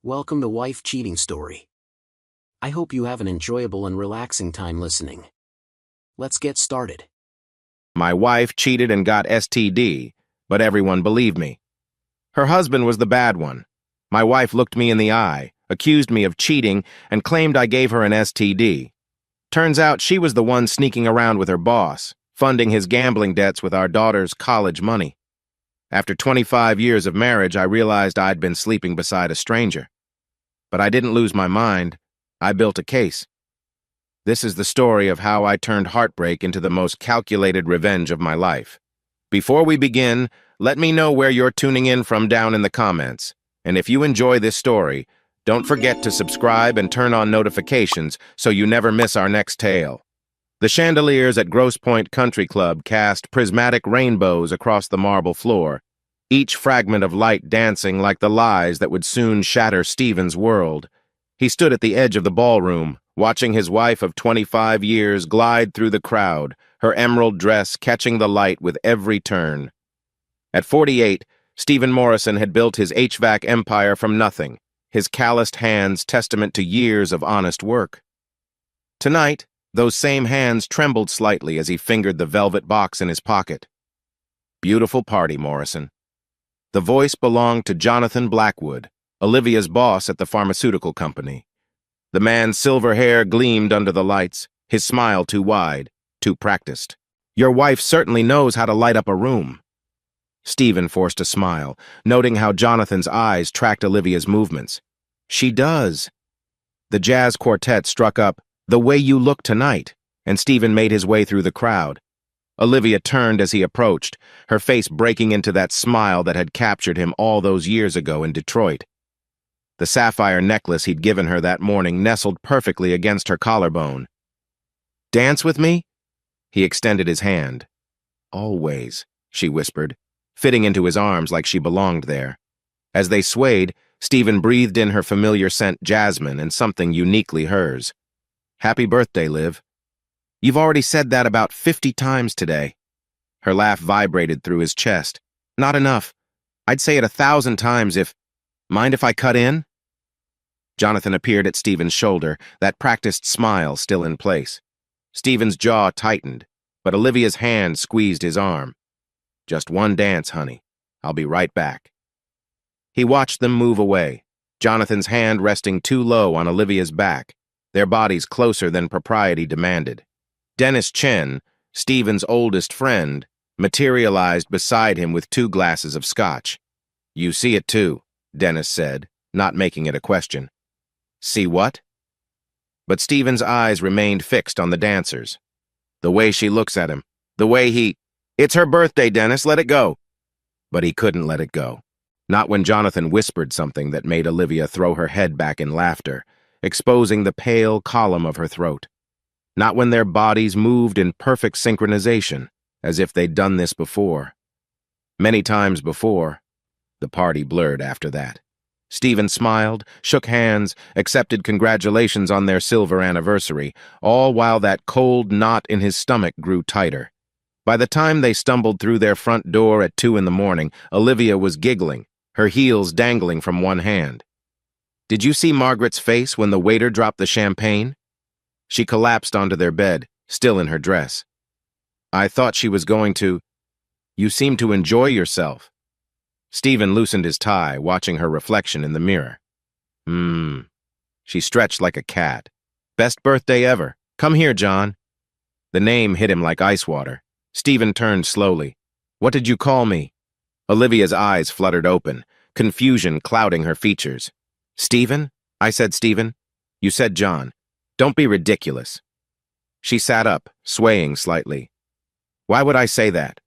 Welcome to Wife Cheating Story. I hope you have an enjoyable and relaxing time listening. Let's get started. My wife cheated and got STD, but everyone believed me. Her husband was the bad one. My wife looked me in the eye, accused me of cheating, and claimed I gave her an STD. Turns out she was the one sneaking around with her boss, funding his gambling debts with our daughter's college money. After 25 years of marriage, I realized I'd been sleeping beside a stranger. But I didn't lose my mind. I built a case. This is the story of how I turned heartbreak into the most calculated revenge of my life. Before we begin, let me know where you're tuning in from down in the comments. And if you enjoy this story, don't forget to subscribe and turn on notifications so you never miss our next tale. The chandeliers at Grosse Pointe Country Club cast prismatic rainbows across the marble floor, each fragment of light dancing like the lies that would soon shatter Stephen's world. He stood at the edge of the ballroom, watching his wife of 25 years glide through the crowd, her emerald dress catching the light with every turn. At 48, Stephen Morrison had built his HVAC empire from nothing, his calloused hands testament to years of honest work. Tonight, those same hands trembled slightly as he fingered the velvet box in his pocket. Beautiful party, Morrison. The voice belonged to Jonathan Blackwood, Olivia's boss at the pharmaceutical company. The man's silver hair gleamed under the lights, his smile too wide, too practiced. Your wife certainly knows how to light up a room. Stephen forced a smile, noting how Jonathan's eyes tracked Olivia's movements. She does. The jazz quartet struck up "The Way You Look Tonight," and Stephen made his way through the crowd. Olivia turned as he approached, her face breaking into that smile that had captured him all those years ago in Detroit. The sapphire necklace he'd given her that morning nestled perfectly against her collarbone. "Dance with me?" He extended his hand. "Always," she whispered, fitting into his arms like she belonged there. As they swayed, Stephen breathed in her familiar scent jasmine and something uniquely hers. "Happy birthday, Liv." "You've already said that about 50 times today." Her laugh vibrated through his chest. "Not enough. I'd say it 1,000 times if... Mind if I cut in?" Jonathan appeared at Stephen's shoulder, that practiced smile still in place. Stephen's jaw tightened, but Olivia's hand squeezed his arm. "Just one dance, honey. I'll be right back." He watched them move away, Jonathan's hand resting too low on Olivia's back, their bodies closer than propriety demanded. Dennis Chen, Stephen's oldest friend, materialized beside him with 2 glasses of scotch. "You see it too," Dennis said, not making it a question. "See what?" But Stephen's eyes remained fixed on the dancers. The way she looks at him, the way he... "It's her birthday, Dennis, let it go." But he couldn't let it go. Not when Jonathan whispered something that made Olivia throw her head back in laughter, exposing the pale column of her throat. Not when their bodies moved in perfect synchronization, as if they'd done this before. Many times before. The party blurred after that. Stephen smiled, shook hands, accepted congratulations on their silver anniversary, all while that cold knot in his stomach grew tighter. By the time they stumbled through their front door at 2 in the morning, Olivia was giggling, her heels dangling from one hand. Did you see Margaret's face when the waiter dropped the champagne? She collapsed onto their bed, still in her dress. I thought she was going to... You seem to enjoy yourself. Stephen loosened his tie, watching her reflection in the mirror. She stretched like a cat. "Best birthday ever. Come here, John." The name hit him like ice water. Stephen turned slowly. "What did you call me?" Olivia's eyes fluttered open, confusion clouding her features. "Stephen? I said Stephen. You said John. Don't be ridiculous." She sat up, swaying slightly. "Why would I say that?"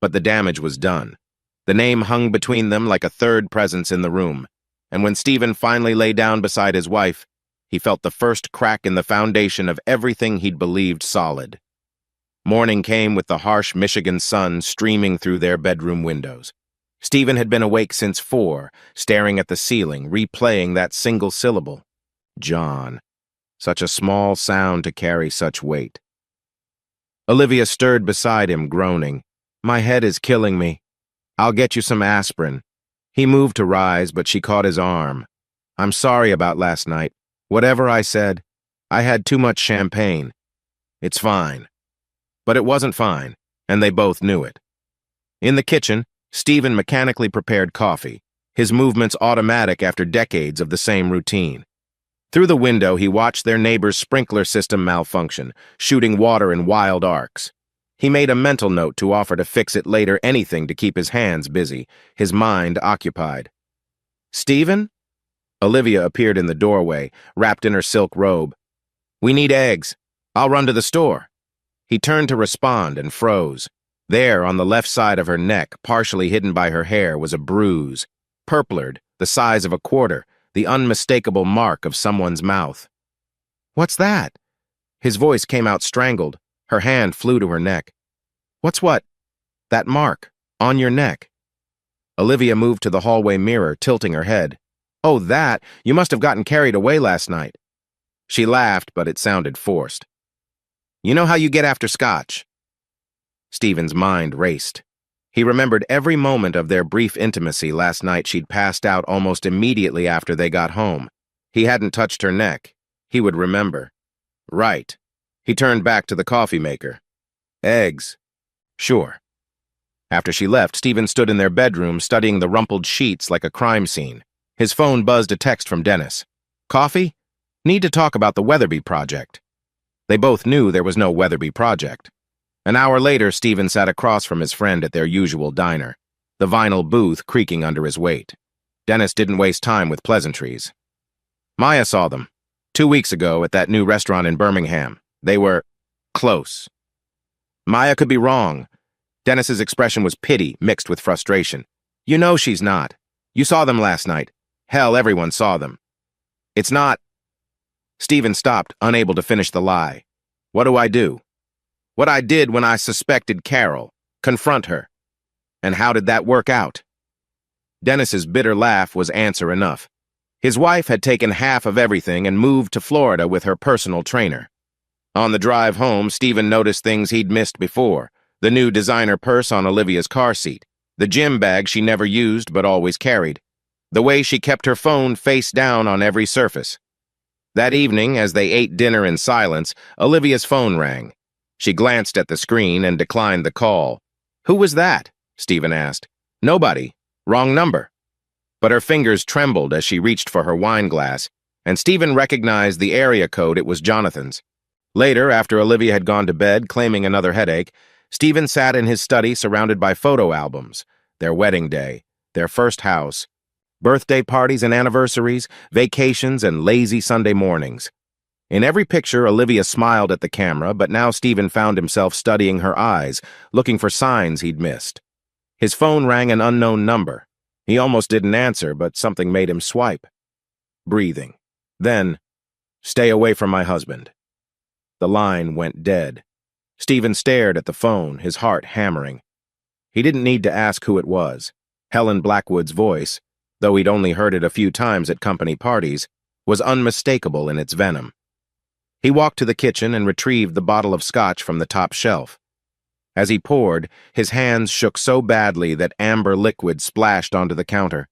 But the damage was done. The name hung between them like a third presence in the room, and when Stephen finally lay down beside his wife, he felt the first crack in the foundation of everything he'd believed solid. Morning came with the harsh Michigan sun streaming through their bedroom windows. Stephen had been awake since 4, staring at the ceiling, replaying that single syllable. John. Such a small sound to carry such weight. Olivia stirred beside him, groaning. "My head is killing me. I'll get you some aspirin." He moved to rise, but she caught his arm. I'm sorry about last night. Whatever I said, I had too much champagne. It's fine. But it wasn't fine, and they both knew it. In the kitchen, Stephen mechanically prepared coffee, his movements automatic after decades of the same routine. Through the window, he watched their neighbor's sprinkler system malfunction, shooting water in wild arcs. He made a mental note to offer to fix it later, anything to keep his hands busy, his mind occupied. "Stephen?" Olivia appeared in the doorway, wrapped in her silk robe. "We need eggs. I'll run to the store." He turned to respond and froze. There, on the left side of her neck, partially hidden by her hair, was a bruise, purplered, the size of a quarter, the unmistakable mark of someone's mouth. "What's that?" His voice came out strangled. Her hand flew to her neck. "What's what?" "That mark, on your neck." Olivia moved to the hallway mirror, tilting her head. "Oh, that! You must have gotten carried away last night." She laughed, but it sounded forced. "You know how you get after scotch?" Stephen's mind raced. He remembered every moment of their brief intimacy last night. She'd passed out almost immediately after they got home. He hadn't touched her neck. He would remember. Right. He turned back to the coffee maker. "Eggs." "Sure." After she left, Stephen stood in their bedroom studying the rumpled sheets like a crime scene. His phone buzzed a text from Dennis. "Coffee? Need to talk about the Weatherby project." They both knew there was no Weatherby project. An hour later, Stephen sat across from his friend at their usual diner, the vinyl booth creaking under his weight. Dennis didn't waste time with pleasantries. "Maya saw them 2 weeks ago at that new restaurant in Birmingham. They were close." "Maya could be wrong." Dennis's expression was pity mixed with frustration. "You know she's not. You saw them last night. Hell, everyone saw them." "It's not." Stephen stopped, unable to finish the lie. "What do I do?" "What I did when I suspected Carol. Confront her." "And how did that work out?" Dennis's bitter laugh was answer enough. His wife had taken half of everything and moved to Florida with her personal trainer. On the drive home, Stephen noticed things he'd missed before: the new designer purse on Olivia's car seat, the gym bag she never used but always carried, the way she kept her phone face down on every surface. That evening, as they ate dinner in silence, Olivia's phone rang. She glanced at the screen and declined the call. "Who was that?" Stephen asked. "Nobody. Wrong number." But her fingers trembled as she reached for her wine glass, and Stephen recognized the area code. It was Jonathan's. Later, after Olivia had gone to bed, claiming another headache, Stephen sat in his study surrounded by photo albums, their wedding day, their first house, birthday parties and anniversaries, vacations and lazy Sunday mornings. In every picture, Olivia smiled at the camera, but now Stephen found himself studying her eyes, looking for signs he'd missed. His phone rang an unknown number. He almost didn't answer, but something made him swipe. Breathing. Then, "Stay away from my husband." The line went dead. Stephen stared at the phone, his heart hammering. He didn't need to ask who it was. Helen Blackwood's voice, though he'd only heard it a few times at company parties, was unmistakable in its venom. He walked to the kitchen and retrieved the bottle of scotch from the top shelf. As he poured, his hands shook so badly that amber liquid splashed onto the counter.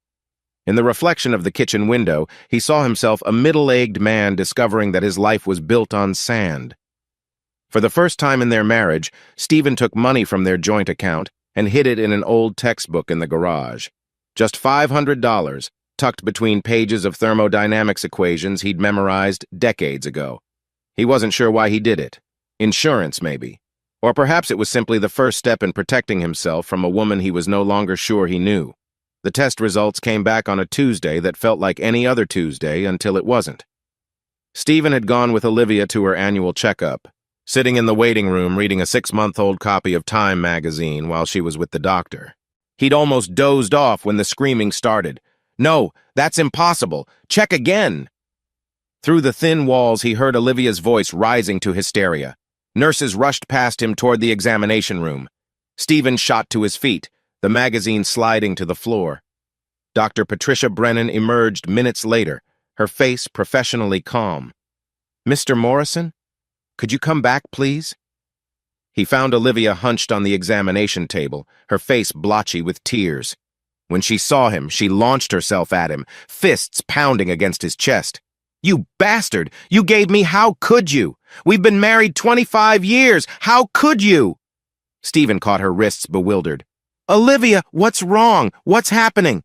In the reflection of the kitchen window, he saw himself a middle-aged man discovering that his life was built on sand. For the first time in their marriage, Stephen took money from their joint account and hid it in an old textbook in the garage. Just $500, tucked between pages of thermodynamics equations he'd memorized decades ago. He wasn't sure why he did it. Insurance, maybe. Or perhaps it was simply the first step in protecting himself from a woman he was no longer sure he knew. The test results came back on a Tuesday that felt like any other Tuesday until it wasn't. Stephen had gone with Olivia to her annual checkup, sitting in the waiting room reading a 6-month-old copy of Time magazine while she was with the doctor. He'd almost dozed off when the screaming started. "No, that's impossible. Check again." Through the thin walls, he heard Olivia's voice rising to hysteria. Nurses rushed past him toward the examination room. Stephen shot to his feet, the magazine sliding to the floor. Dr. Patricia Brennan emerged minutes later, her face professionally calm. "Mr. Morrison? Could you come back, please?" He found Olivia hunched on the examination table, her face blotchy with tears. When she saw him, she launched herself at him, fists pounding against his chest. "You bastard! You gave me— How could you? We've been married 25 years! How could you?" Stephen caught her wrists, bewildered. "Olivia, what's wrong? What's happening?"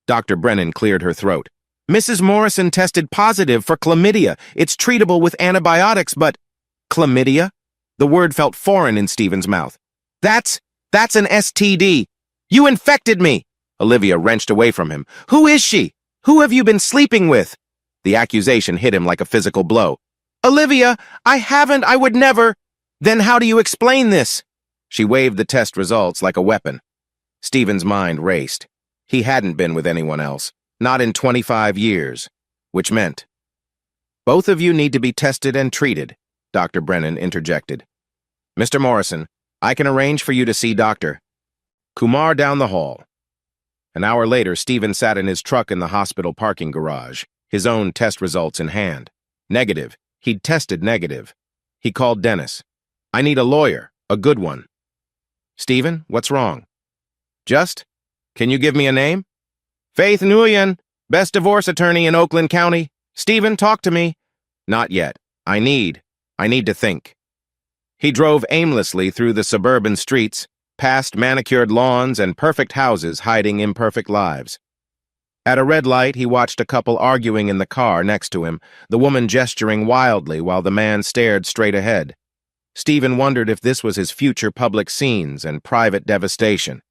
Dr. Brennan cleared her throat. "Mrs. Morrison tested positive for chlamydia. It's treatable with antibiotics, but—" "Chlamydia?" The word felt foreign in Stephen's mouth. That's an STD. You infected me!" Olivia wrenched away from him. "Who is she? Who have you been sleeping with?" The accusation hit him like a physical blow. "Olivia, I haven't, I would never—" "Then how do you explain this?" She waved the test results like a weapon. Stephen's mind raced. He hadn't been with anyone else, not in 25 years, which meant— "Both of you need to be tested and treated," Dr. Brennan interjected. "Mr. Morrison, I can arrange for you to see Dr. Kumar down the hall." An hour later, Stephen sat in his truck in the hospital parking garage, his own test results in hand. Negative. He'd tested negative. He called Dennis. "I need a lawyer, a good one." "Stephen, what's wrong?" Can you give me a name?" "Faith Nguyen, best divorce attorney in Oakland County. Stephen, talk to me." "Not yet. I need to think." He drove aimlessly through the suburban streets, past manicured lawns and perfect houses hiding imperfect lives. At a red light, he watched a couple arguing in the car next to him, the woman gesturing wildly while the man stared straight ahead. Stephen wondered if this was his future public scenes and private devastation.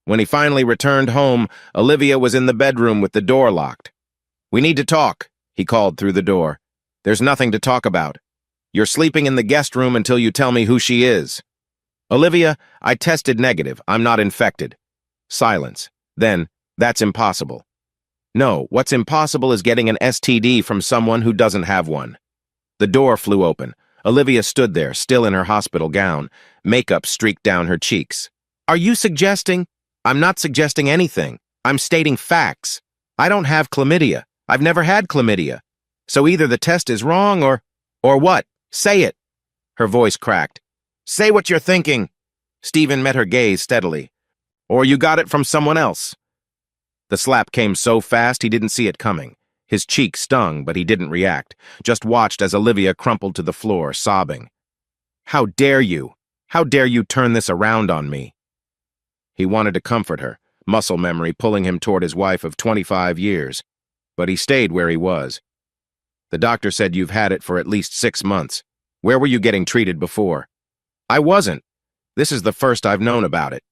When he finally returned home, Olivia was in the bedroom with the door locked. "We need to talk," he called through the door. "There's nothing to talk about. You're sleeping in the guest room until you tell me who she is." "Olivia, I tested negative. I'm not infected." Silence. Then, "That's impossible." "No, what's impossible is getting an STD from someone who doesn't have one." The door flew open. Olivia stood there, still in her hospital gown. Makeup streaked down her cheeks. "Are you suggesting—" "I'm not suggesting anything. I'm stating facts. I don't have chlamydia. I've never had chlamydia. So either the test is wrong or— "Or what? Say it." Her voice cracked. "Say what you're thinking." Stephen met her gaze steadily. "Or you got it from someone else." The slap came so fast he didn't see it coming. His cheek stung, but he didn't react, just watched as Olivia crumpled to the floor, sobbing. "How dare you? How dare you turn this around on me?" He wanted to comfort her, muscle memory pulling him toward his wife of 25 years. But he stayed where he was. "The doctor said you've had it for at least 6 months. Where were you getting treated before?" "I wasn't. This is the first I've known about it."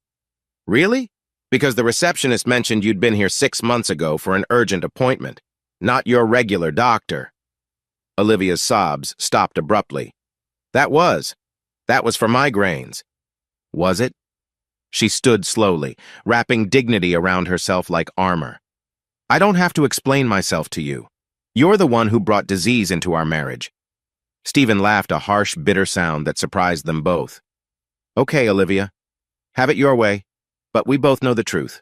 "Really? Because the receptionist mentioned you'd been here 6 months ago for an urgent appointment. Not your regular doctor." Olivia's sobs stopped abruptly. That was for migraines." "Was it?" She stood slowly, wrapping dignity around herself like armor. "I don't have to explain myself to you. You're the one who brought disease into our marriage." Stephen laughed, a harsh, bitter sound that surprised them both. "Okay, Olivia. Have it your way, but we both know the truth."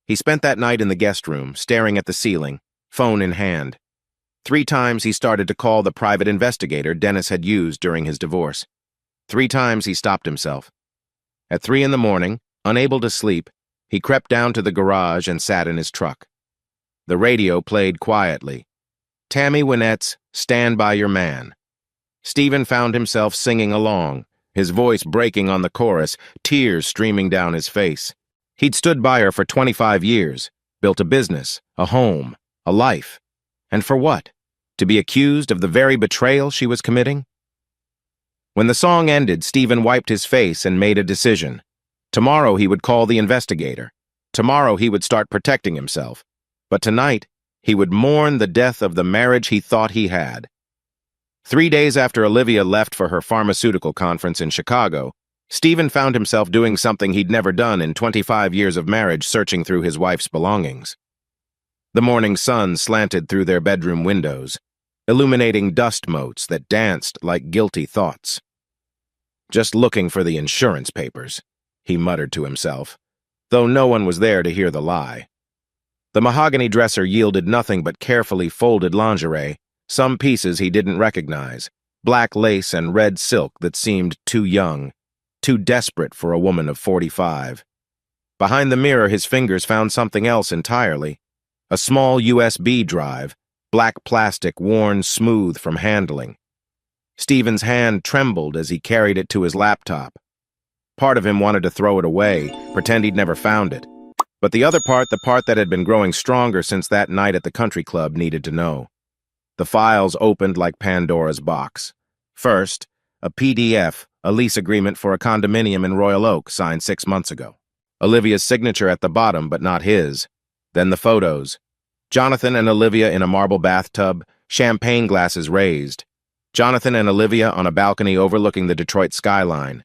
He spent that night in the guest room, staring at the ceiling, phone in hand. 3 times he started to call the private investigator Dennis had used during his divorce. 3 times he stopped himself. At 3 in the morning, unable to sleep, he crept down to the garage and sat in his truck. The radio played quietly. Tammy Wynette's "Stand By Your Man." Stephen found himself singing along, his voice breaking on the chorus, tears streaming down his face. He'd stood by her for 25 years, built a business, a home, a life. And for what? To be accused of the very betrayal she was committing? When the song ended, Stephen wiped his face and made a decision. Tomorrow he would call the investigator. Tomorrow he would start protecting himself. But tonight, he would mourn the death of the marriage he thought he had. 3 days after Olivia left for her pharmaceutical conference in Chicago, Stephen found himself doing something he'd never done in 25 years of marriage, searching through his wife's belongings. The morning sun slanted through their bedroom windows, illuminating dust motes that danced like guilty thoughts. "Just looking for the insurance papers," he muttered to himself, though no one was there to hear the lie. The mahogany dresser yielded nothing but carefully folded lingerie, some pieces he didn't recognize, black lace and red silk that seemed too young, too desperate for a woman of 45. Behind the mirror, his fingers found something else entirely. A small USB drive, black plastic worn smooth from handling. Stephen's hand trembled as he carried it to his laptop. Part of him wanted to throw it away, pretend he'd never found it. But the other part, the part that had been growing stronger since that night at the country club, needed to know. The files opened like Pandora's box. First, a PDF, a lease agreement for a condominium in Royal Oak signed 6 months ago. Olivia's signature at the bottom, but not his. Then the photos. Jonathan and Olivia in a marble bathtub, champagne glasses raised. Jonathan and Olivia on a balcony overlooking the Detroit skyline.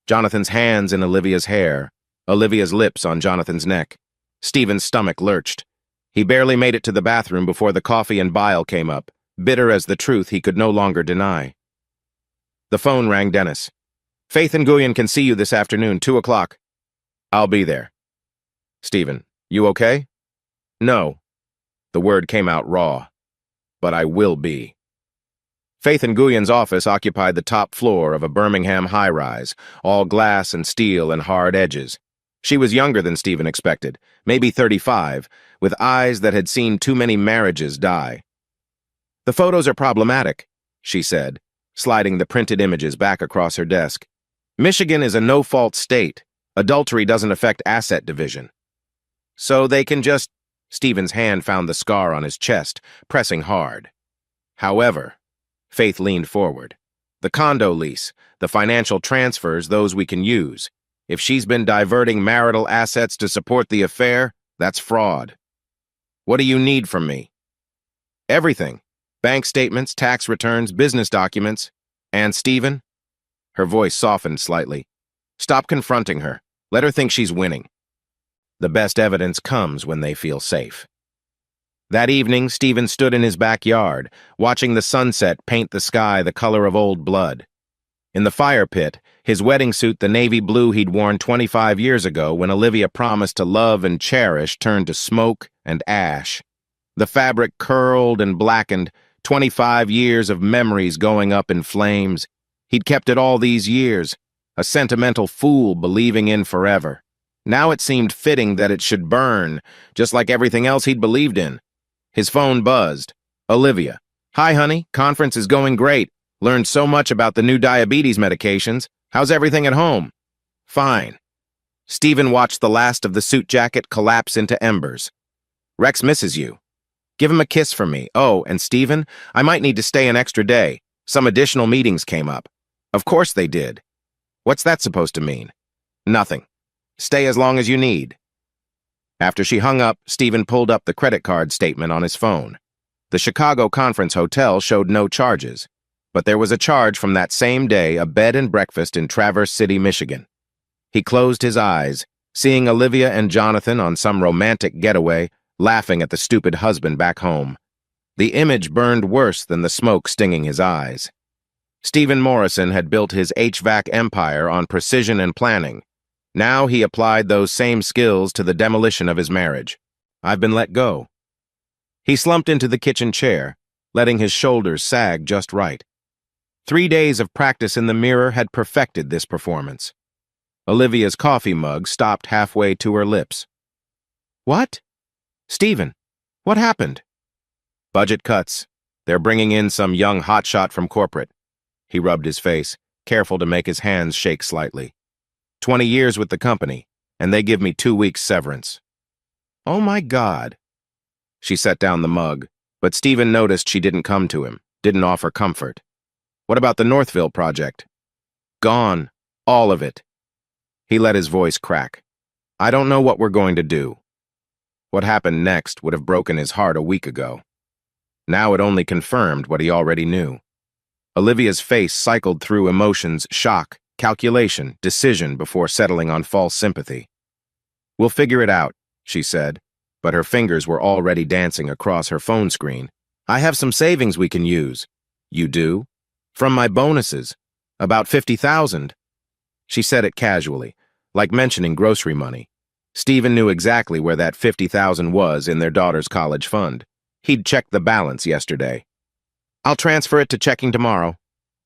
Jonathan's hands in Olivia's hair, Olivia's lips on Jonathan's neck. Stephen's stomach lurched. He barely made it to the bathroom before the coffee and bile came up, bitter as the truth he could no longer deny. The phone rang Dennis. "Faith and Nguyen can see you this afternoon, 2 o'clock. "I'll be there." "Stephen, you okay?" "No." The word came out raw. "But I will be." Faith and Nguyen's office occupied the top floor of a Birmingham high-rise, all glass and steel and hard edges. She was younger than Stephen expected, maybe 35, with eyes that had seen too many marriages die. "The photos are problematic," she said, sliding the printed images back across her desk. "Michigan is a no-fault state. Adultery doesn't affect asset division. So they can just—" Stephen's hand found the scar on his chest, pressing hard. "However," Faith leaned forward, "the condo lease, the financial transfers, those we can use. If she's been diverting marital assets to support the affair, that's fraud. What do you need from me?" "Everything. Bank statements, tax returns, business documents. And Stephen?" Her voice softened slightly. "Stop confronting her. Let her think she's winning. The best evidence comes when they feel safe." That evening, Stephen stood in his backyard, watching the sunset paint the sky the color of old blood. In the fire pit, his wedding suit, the navy blue he'd worn 25 years ago when Olivia promised to love and cherish, turned to smoke and ash. The fabric curled and blackened, 25 years of memories going up in flames. He'd kept it all these years, a sentimental fool believing in forever. Now it seemed fitting that it should burn, just like everything else he'd believed in. His phone buzzed. "Olivia. Hi, honey. Conference is going great. Learned so much about the new diabetes medications. How's everything at home?" "Fine." Stephen watched the last of the suit jacket collapse into embers. "Rex misses you. Give him a kiss for me. Oh, and Stephen, I might need to stay an extra day. Some additional meetings came up." "Of course they did." "What's that supposed to mean?" "Nothing. Stay as long as you need." After she hung up, Stephen pulled up the credit card statement on his phone. The Chicago Conference Hotel showed no charges, but there was a charge from that same day, a bed and breakfast in Traverse City, Michigan. He closed his eyes, seeing Olivia and Jonathan on some romantic getaway, laughing at the stupid husband back home. The image burned worse than the smoke stinging his eyes. Stephen Morrison had built his HVAC empire on precision and planning. Now he applied those same skills to the demolition of his marriage. "I've been let go." He slumped into the kitchen chair, letting his shoulders sag just right. 3 days of practice in the mirror had perfected this performance. Olivia's coffee mug stopped halfway to her lips. "What?" "Stephen, what happened?" "Budget cuts. They're bringing in some young hotshot from corporate." He rubbed his face, careful to make his hands shake slightly. 20 years with the company, and they give me 2 weeks severance." "Oh my God." She set down the mug, but Stephen noticed she didn't come to him, didn't offer comfort. "What about the Northville project?" "Gone. All of it." He let his voice crack. "I don't know what we're going to do." What happened next would have broken his heart a week ago. Now it only confirmed what he already knew. Olivia's face cycled through emotions, shock, calculation, decision before settling on false sympathy. "We'll figure it out," she said, but her fingers were already dancing across her phone screen. "I have some savings we can use." "You do?" "From my bonuses. About 50,000. She said it casually, like mentioning grocery money. Stephen knew exactly where that 50,000 was in their daughter's college fund. He'd checked the balance yesterday. "I'll transfer it to checking tomorrow,"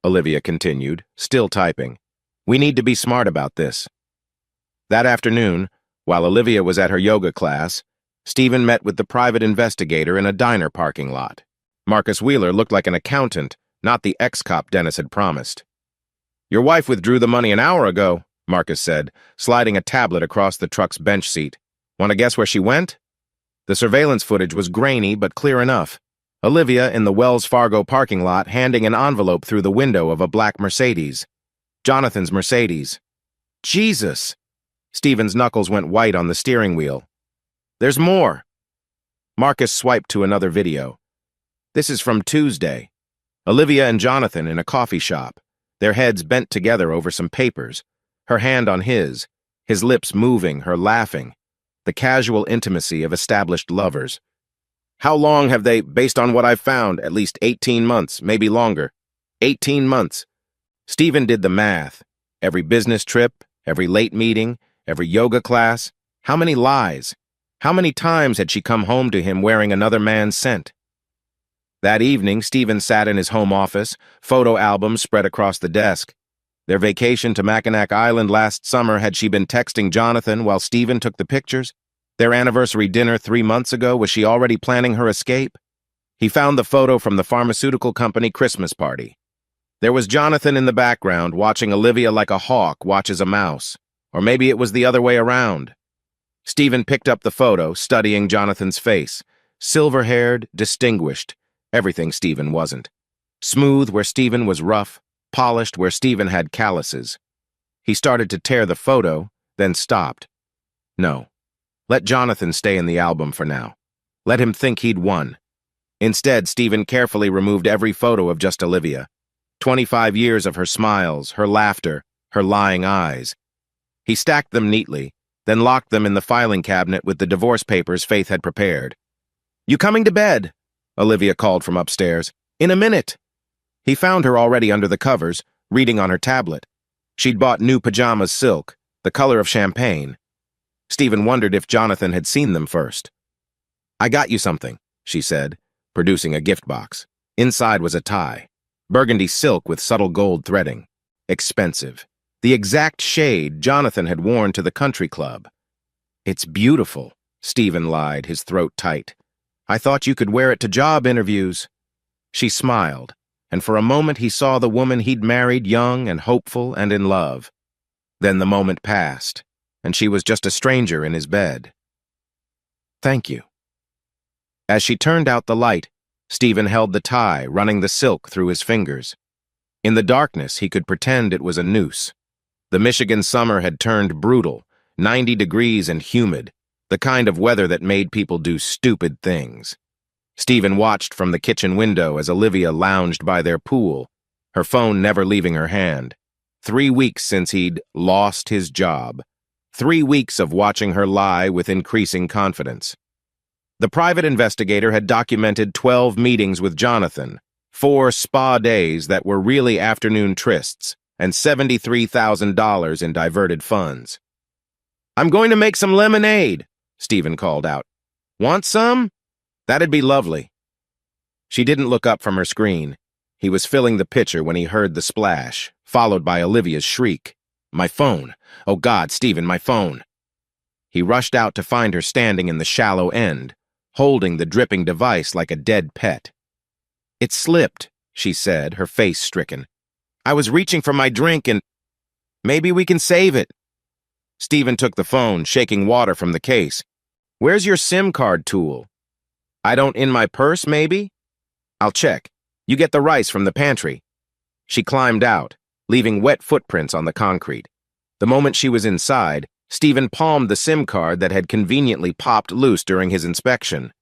Olivia continued, still typing. "We need to be smart about this." That afternoon, While Olivia was at her yoga class, Stephen met with the private investigator in a diner parking lot. Marcus Wheeler looked like an accountant, not the ex-cop Dennis had promised. "Your wife withdrew the money an hour ago," Marcus said, sliding a tablet across the truck's bench seat. "Want to guess where she went?" The surveillance footage was grainy but clear enough. Olivia in the Wells Fargo parking lot handing an envelope through the window of a black Mercedes. Jonathan's Mercedes. Jesus! Stephen's knuckles went white on the steering wheel. "There's more." Marcus swiped to another video. This is from Tuesday. Olivia and Jonathan in a coffee shop, their heads bent together over some papers, her hand on his lips moving, her laughing, the casual intimacy of established lovers. "How long have they, based on what I've found, at least 18 months, maybe longer. 18 months. Stephen did the math. Every business trip, every late meeting, every yoga class. How many lies? How many times had she come home to him wearing another man's scent? That evening, Stephen sat in his home office, photo albums spread across the desk. Their vacation to Mackinac Island last summer, had she been texting Jonathan while Stephen took the pictures? Their anniversary dinner 3 months ago, was she already planning her escape? He found the photo from the pharmaceutical company Christmas party. There was Jonathan in the background, watching Olivia like a hawk watches a mouse. Or maybe it was the other way around. Stephen picked up the photo, studying Jonathan's face. Silver-haired, distinguished. Everything Stephen wasn't. Smooth where Stephen was rough, polished where Stephen had calluses. He started to tear the photo, then stopped. No. Let Jonathan stay in the album for now. Let him think he'd won. Instead, Stephen carefully removed every photo of just Olivia. 25 years of her smiles, her laughter, her lying eyes. He stacked them neatly, then locked them in the filing cabinet with the divorce papers Faith had prepared. "You coming to bed?" Olivia called from upstairs. "In a minute." He found her already under the covers, reading on her tablet. She'd bought new pajamas silk, the color of champagne. Stephen wondered if Jonathan had seen them first. "I got you something," she said, producing a gift box. Inside was a tie. Burgundy silk with subtle gold threading. Expensive. The exact shade Jonathan had worn to the country club. "It's beautiful," Stephen lied, his throat tight. "I thought you could wear it to job interviews." She smiled, and for a moment he saw the woman he'd married young and hopeful and in love. Then the moment passed, and she was just a stranger in his bed. "Thank you." As she turned out the light, Stephen held the tie, running the silk through his fingers. In the darkness, he could pretend it was a noose. The Michigan summer had turned brutal, 90 degrees and humid, the kind of weather that made people do stupid things. Stephen watched from the kitchen window as Olivia lounged by their pool, her phone never leaving her hand. 3 weeks since he'd lost his job. 3 weeks of watching her lie with increasing confidence. The private investigator had documented 12 meetings with Jonathan, 4 spa days that were really afternoon trysts, and $73,000 in diverted funds. "I'm going to make some lemonade," Stephen called out. "Want some?" "That'd be lovely." She didn't look up from her screen. He was filling the pitcher when he heard the splash, followed by Olivia's shriek. "My phone! Oh God, Stephen, my phone!" He rushed out to find her standing in the shallow end, holding the dripping device like a dead pet. "It slipped," she said, her face stricken. "I was reaching for my drink and... Maybe we can save it." Stephen took the phone, shaking water from the case. "Where's your SIM card tool?" "I don't in my purse, maybe?" "I'll check. You get the rice from the pantry." She climbed out, leaving wet footprints on the concrete. The moment she was inside, Stephen palmed the SIM card that had conveniently popped loose during his inspection.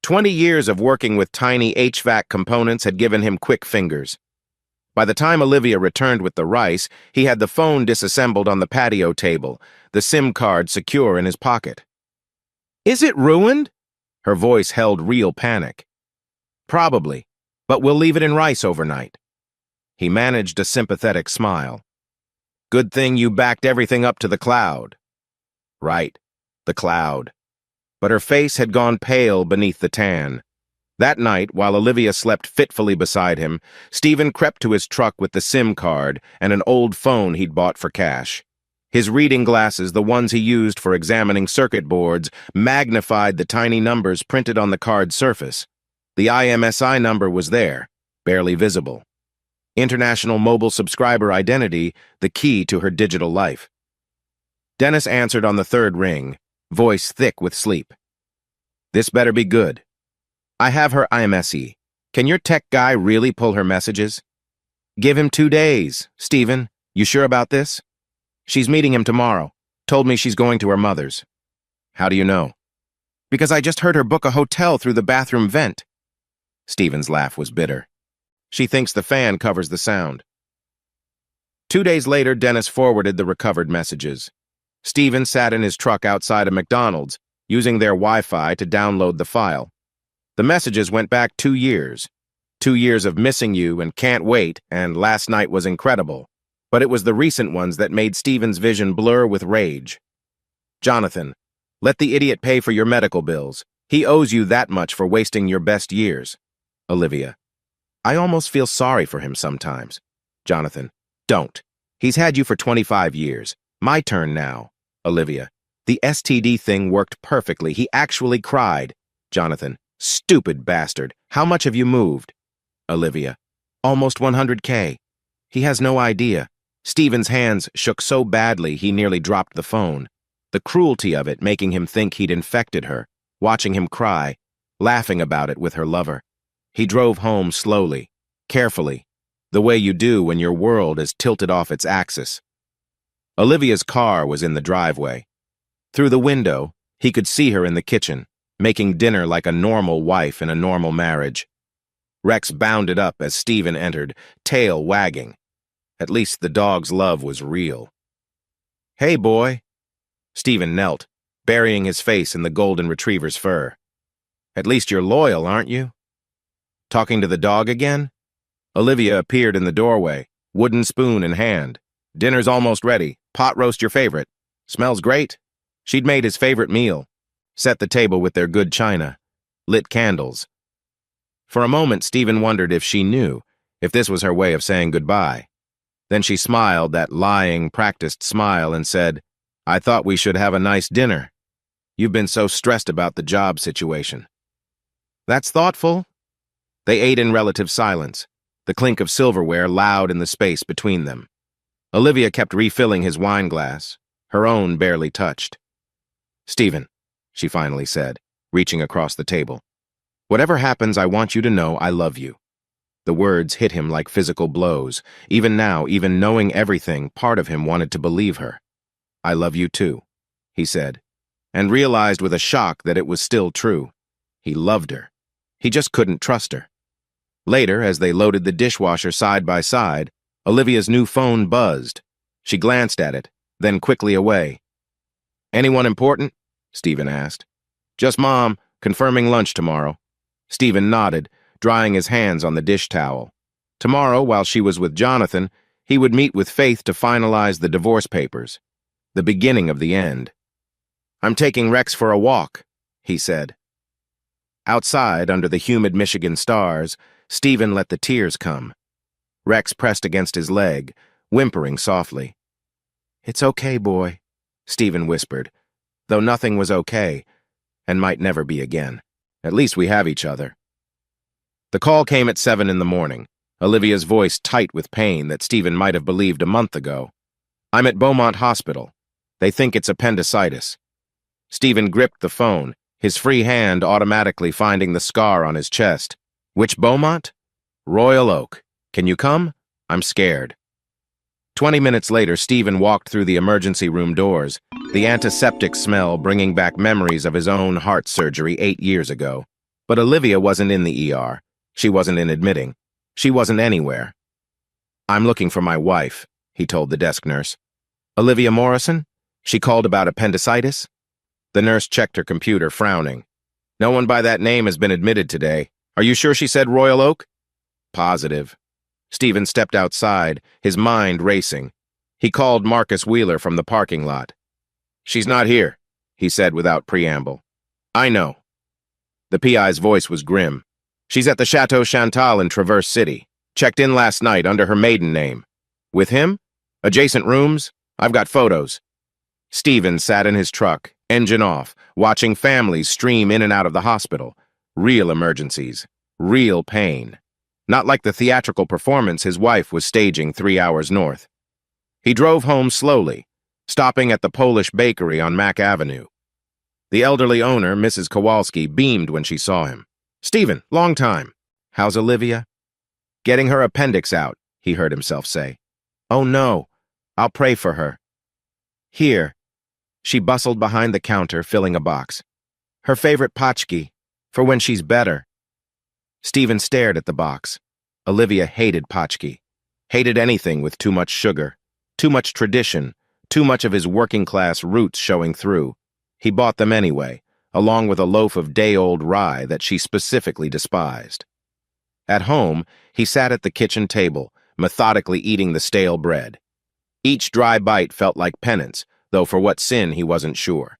20 years of working with tiny HVAC components had given him quick fingers. By the time Olivia returned with the rice, he had the phone disassembled on the patio table, the SIM card secure in his pocket. "Is it ruined?" Her voice held real panic. "Probably, but we'll leave it in rice overnight." He managed a sympathetic smile. "Good thing you backed everything up to the cloud." "Right, the cloud." But her face had gone pale beneath the tan. That night, while Olivia slept fitfully beside him, Stephen crept to his truck with the SIM card and an old phone he'd bought for cash. His reading glasses, the ones he used for examining circuit boards, magnified the tiny numbers printed on the card's surface. The IMSI number was there, barely visible. International Mobile Subscriber Identity, the key to her digital life. Dennis answered on the third ring, voice thick with sleep. This better be good. I have her IMSE. Can your tech guy really pull her messages? Give him 2 days. Stephen, you sure about this? She's meeting him tomorrow. Told me she's going to her mother's. How do you know? Because I just heard her book a hotel through the bathroom vent. Stephen's laugh was bitter. She thinks the fan covers the sound. 2 days later, Dennis forwarded the recovered messages. Stephen sat in his truck outside a McDonald's, using their Wi-Fi to download the file. The messages went back 2 years. 2 years of missing you and can't wait, and last night was incredible. But it was the recent ones that made Stephen's vision blur with rage. Jonathan, let the idiot pay for your medical bills. He owes you that much for wasting your best years. Olivia, I almost feel sorry for him sometimes. Jonathan, don't. He's had you for 25 years. My turn now. Olivia, the STD thing worked perfectly. He actually cried. Jonathan, stupid bastard. How much have you moved? Olivia, almost 100K. He has no idea. Stephen's hands shook so badly he nearly dropped the phone. The cruelty of it making him think he'd infected her, watching him cry, laughing about it with her lover. He drove home slowly, carefully, the way you do when your world is tilted off its axis. Olivia's car was in the driveway. Through the window, he could see her in the kitchen, making dinner like a normal wife in a normal marriage. Rex bounded up as Stephen entered, tail wagging. At least the dog's love was real. Hey, boy. Stephen knelt, burying his face in the golden retriever's fur. At least you're loyal, aren't you? Talking to the dog again? Olivia appeared in the doorway, wooden spoon in hand. Dinner's almost ready. Pot roast your favorite. Smells great. She'd made his favorite meal. Set the table with their good china. Lit candles. For a moment, Stephen wondered if she knew, if this was her way of saying goodbye. Then she smiled that lying, practiced smile and said, I thought we should have a nice dinner. You've been so stressed about the job situation. That's thoughtful. They ate in relative silence, the clink of silverware loud in the space between them. Olivia kept refilling his wine glass, her own barely touched. Stephen, she finally said, reaching across the table. Whatever happens, I want you to know I love you. The words hit him like physical blows. Even now, even knowing everything, part of him wanted to believe her. I love you too, he said, and realized with a shock that it was still true. He loved her. He just couldn't trust her. Later, as they loaded the dishwasher side by side, Olivia's new phone buzzed. She glanced at it, then quickly away. Anyone important? Stephen asked. Just Mom, confirming lunch tomorrow. Stephen nodded, drying his hands on the dish towel. Tomorrow, while she was with Jonathan, he would meet with Faith to finalize the divorce papers. The beginning of the end. I'm taking Rex for a walk, he said. Outside, under the humid Michigan stars, Stephen let the tears come. Rex pressed against his leg, whimpering softly. It's okay, boy, Stephen whispered, though nothing was okay, and might never be again. At least we have each other. The call came at 7 in the morning, Olivia's voice tight with pain that Stephen might have believed a month ago. I'm at Beaumont Hospital. They think it's appendicitis. Stephen gripped the phone, his free hand automatically finding the scar on his chest. Which Beaumont? Royal Oak. Can you come? I'm scared. 20 minutes later, Stephen walked through the emergency room doors, the antiseptic smell bringing back memories of his own heart surgery 8 years ago. But Olivia wasn't in the ER. She wasn't in admitting. She wasn't anywhere. I'm looking for my wife, he told the desk nurse. Olivia Morrison? She called about appendicitis? The nurse checked her computer, frowning. No one by that name has been admitted today. Are you sure she said Royal Oak? Positive. Stephen stepped outside, his mind racing. He called Marcus Wheeler from the parking lot. She's not here, he said without preamble. I know. The PI's voice was grim. She's at the Chateau Chantal in Traverse City. Checked in last night under her maiden name. With him? Adjacent rooms? I've got photos. Stephen sat in his truck, engine off, watching families stream in and out of the hospital. Real emergencies. Real pain. Not like the theatrical performance his wife was staging 3 hours north. He drove home slowly, stopping at the Polish bakery on Mack Avenue. The elderly owner, Mrs. Kowalski, beamed when she saw him. "Stephen, long time. How's Olivia?" "Getting her appendix out," he heard himself say. "Oh no, I'll pray for her." "Here." She bustled behind the counter, filling a box. "Her favorite patchki, for when she's better." Stephen stared at the box. Olivia hated patchki. Hated anything with too much sugar, too much tradition, too much of his working-class roots showing through. He bought them anyway, along with a loaf of day-old rye that she specifically despised. At home, he sat at the kitchen table, methodically eating the stale bread. Each dry bite felt like penance, though for what sin he wasn't sure.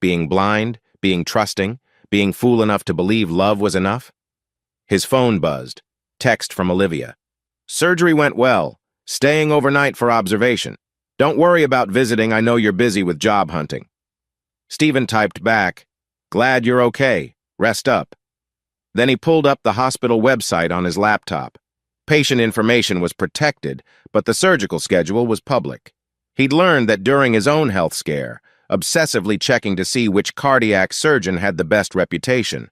Being blind, being trusting, being fool enough to believe love was enough? His phone buzzed. Text from Olivia. "Surgery went well. Staying overnight for observation. Don't worry about visiting, I know you're busy with job hunting." Stephen typed back, "Glad you're okay. Rest up." Then he pulled up the hospital website on his laptop. Patient information was protected, but the surgical schedule was public. He'd learned that during his own health scare, obsessively checking to see which cardiac surgeon had the best reputation.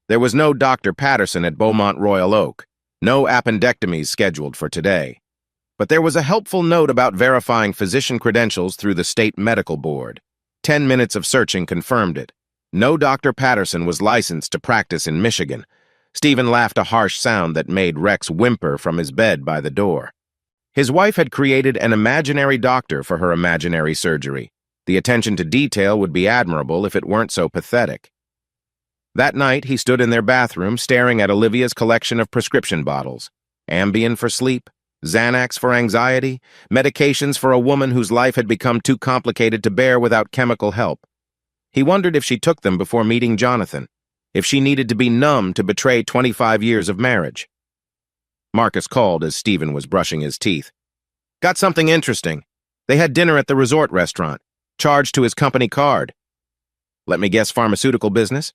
There was no Dr. Patterson at Beaumont Royal Oak, no appendectomies scheduled for today. But there was a helpful note about verifying physician credentials through the state medical board. 10 minutes of searching confirmed it. No Dr. Patterson was licensed to practice in Michigan. Stephen laughed a harsh sound that made Rex whimper from his bed by the door. His wife had created an imaginary doctor for her imaginary surgery. The attention to detail would be admirable if it weren't so pathetic. That night, he stood in their bathroom staring at Olivia's collection of prescription bottles. Ambien for sleep, Xanax for anxiety, medications for a woman whose life had become too complicated to bear without chemical help. He wondered if she took them before meeting Jonathan, if she needed to be numb to betray 25 years of marriage. Marcus called as Stephen was brushing his teeth. "Got something interesting. They had dinner at the resort restaurant, charged to his company card." "Let me guess, pharmaceutical business?"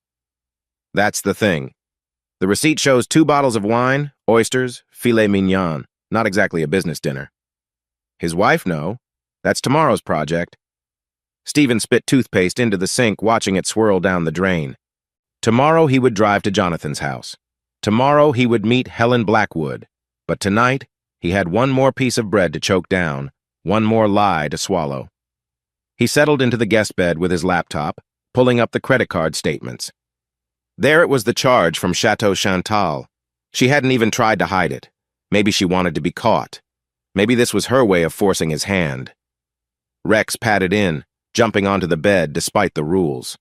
"That's the thing. The receipt shows 2 bottles of wine, oysters, filet mignon. Not exactly a business dinner." "His wife, no. That's tomorrow's project." Stephen spit toothpaste into the sink, watching it swirl down the drain. Tomorrow he would drive to Jonathan's house. Tomorrow he would meet Helen Blackwood. But tonight, he had one more piece of bread to choke down, one more lie to swallow. He settled into the guest bed with his laptop, pulling up the credit card statements. There it was, the charge from Chateau Chantal. She hadn't even tried to hide it. Maybe she wanted to be caught. Maybe this was her way of forcing his hand. Rex padded in, jumping onto the bed despite the rules.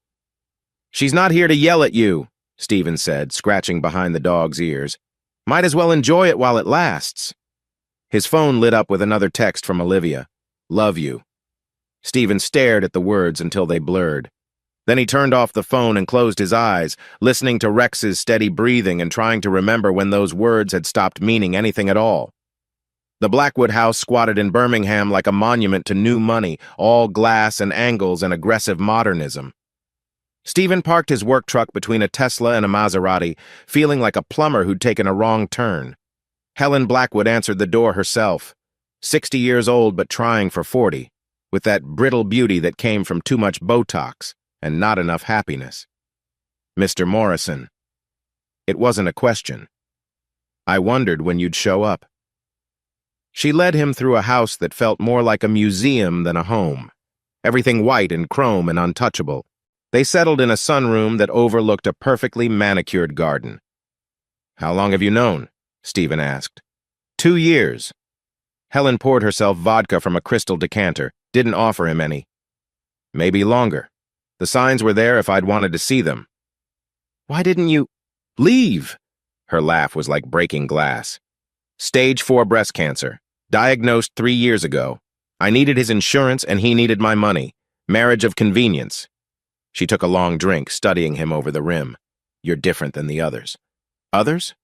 "She's not here to yell at you," Stephen said, scratching behind the dog's ears. "Might as well enjoy it while it lasts." His phone lit up with another text from Olivia. "Love you." Stephen stared at the words until they blurred. Then he turned off the phone and closed his eyes, listening to Rex's steady breathing and trying to remember when those words had stopped meaning anything at all. The Blackwood house squatted in Birmingham like a monument to new money, all glass and angles and aggressive modernism. Stephen parked his work truck between a Tesla and a Maserati, feeling like a plumber who'd taken a wrong turn. Helen Blackwood answered the door herself, 60 years old but trying for 40, with that brittle beauty that came from too much Botox and not enough happiness. "Mr. Morrison." It wasn't a question. "I wondered when you'd show up." She led him through a house that felt more like a museum than a home. Everything white and chrome and untouchable. They settled in a sunroom that overlooked a perfectly manicured garden. "How long have you known?" Stephen asked. 2 years. Helen poured herself vodka from a crystal decanter, didn't offer him any. "Maybe longer. The signs were there if I'd wanted to see them." "Why didn't you leave?" Her laugh was like breaking glass. "Stage 4 breast cancer. Diagnosed 3 years ago. I needed his insurance and he needed my money. Marriage of convenience." She took a long drink, studying him over the rim. "You're different than the others." "Others?"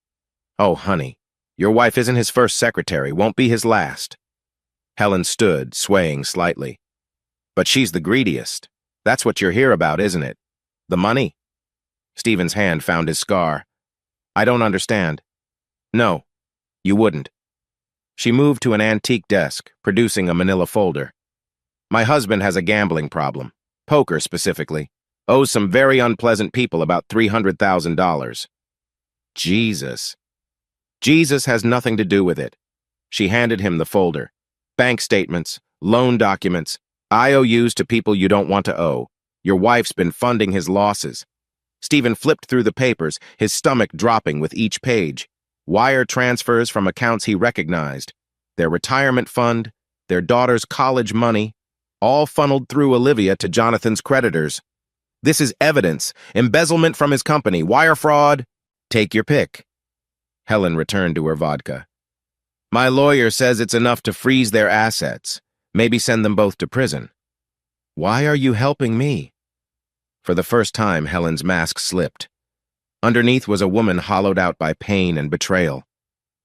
"Oh, honey, your wife isn't his first secretary, won't be his last." Helen stood, swaying slightly. But she's the greediest. That's what you're here about, isn't it? The money? Stephen's hand found his scar. I don't understand. No, you wouldn't. She moved to an antique desk, producing a manila folder. My husband has a gambling problem. Poker, specifically. Owes some very unpleasant people about $300,000. Jesus. Jesus has nothing to do with it. She handed him the folder. Bank statements, loan documents, IOUs to people you don't want to owe. Your wife's been funding his losses. Stephen flipped through the papers, his stomach dropping with each page. Wire transfers from accounts he recognized. Their retirement fund, their daughter's college money, all funneled through Olivia to Jonathan's creditors. This is evidence. Embezzlement from his company, wire fraud. Take your pick. Helen returned to her vodka. My lawyer says it's enough to freeze their assets. Maybe send them both to prison. Why are you helping me? For the first time, Helen's mask slipped. Underneath was a woman hollowed out by pain and betrayal.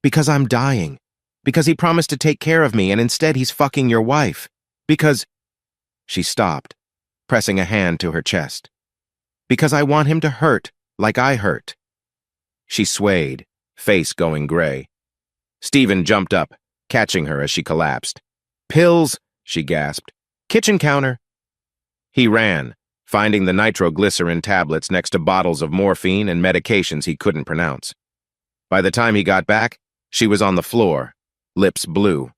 Because I'm dying. Because he promised to take care of me and instead he's fucking your wife. Because... She stopped, pressing a hand to her chest. Because I want him to hurt like I hurt. She swayed, face going gray. Stephen jumped up, catching her as she collapsed. Pills, she gasped. Kitchen counter. He ran, finding the nitroglycerin tablets next to bottles of morphine and medications he couldn't pronounce. By the time he got back, she was on the floor, lips blue.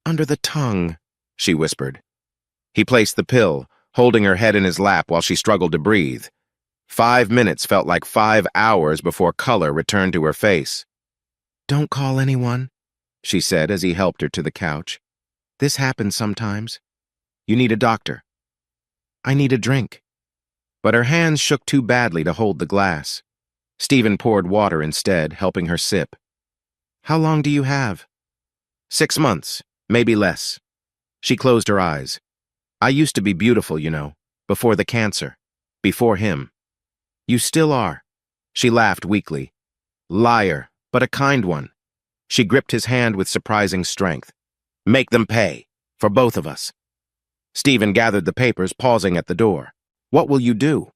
Under the tongue, she whispered. He placed the pill, holding her head in his lap while she struggled to breathe. 5 minutes felt like 5 hours before color returned to her face. Don't call anyone, she said as he helped her to the couch. This happens sometimes. You need a doctor. I need a drink. But her hands shook too badly to hold the glass. Stephen poured water instead, helping her sip. How long do you have? 6 months, maybe less. She closed her eyes. I used to be beautiful, you know, before the cancer, before him. You still are. She laughed weakly. Liar, but a kind one. She gripped his hand with surprising strength. Make them pay, for both of us. Stephen gathered the papers, pausing at the door. What will you do?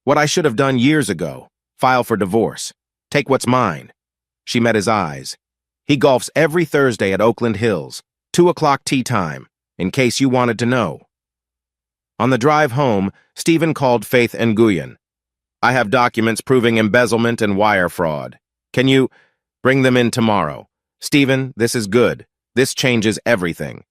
What I should have done years ago. File for divorce. Take what's mine. She met his eyes. He golfs every Thursday at Oakland Hills. 2 o'clock tea time, in case you wanted to know. On the drive home, Stephen called Faith Nguyen. I have documents proving embezzlement and wire fraud. Can you bring them in tomorrow? Stephen, this is good. This changes everything.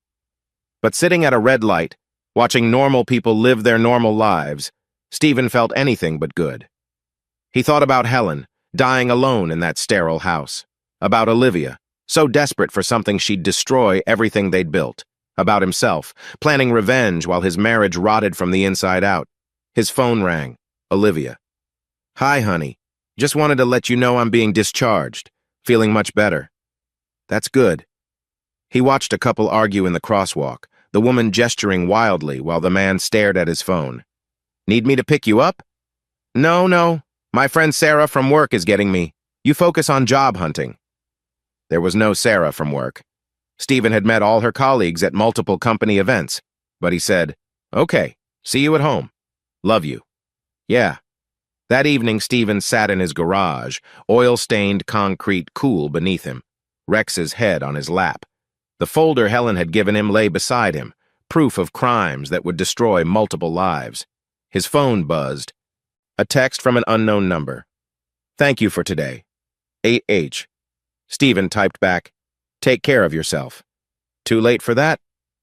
But sitting at a red light, watching normal people live their normal lives, Stephen felt anything but good. He thought about Helen, dying alone in that sterile house. About Olivia, so desperate for something she'd destroy everything they'd built. About himself, planning revenge while his marriage rotted from the inside out. His phone rang. Olivia. Hi, honey. Just wanted to let you know I'm being discharged. Feeling much better. That's good. He watched a couple argue in the crosswalk, the woman gesturing wildly while the man stared at his phone. Need me to pick you up? No. My friend Sarah from work is getting me. You focus on job hunting. There was no Sarah from work. Stephen had met all her colleagues at multiple company events, but he said, Okay, see you at home. Love you. Yeah. That evening, Stephen sat in his garage, oil-stained concrete cool beneath him, Rex's head on his lap. The folder Helen had given him lay beside him, proof of crimes that would destroy multiple lives. His phone buzzed. A text from an unknown number. Thank you for today. 8H. Stephen typed back, Take care of yourself. Too late for that,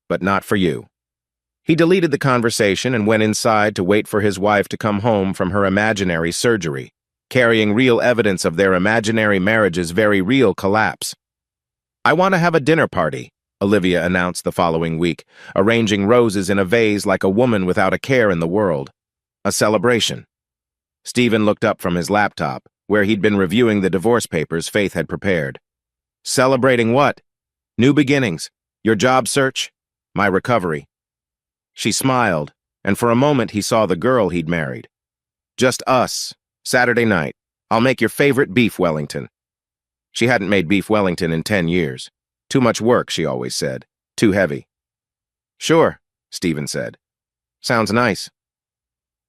but not for you. He deleted the conversation and went inside to wait for his wife to come home from her imaginary surgery, carrying real evidence of their imaginary marriage's very real collapse. I want to have a dinner party, Olivia announced the following week, arranging roses in a vase like a woman without a care in the world. A celebration. Stephen looked up from his laptop, where he'd been reviewing the divorce papers Faith had prepared. Celebrating what? New beginnings. Your job search? My recovery. She smiled, and for a moment he saw the girl he'd married. Just us. Saturday night. I'll make your favorite beef Wellington. She hadn't made beef Wellington in 10 years. Too much work, she always said. Too heavy. Sure. Stephen said. Sounds nice.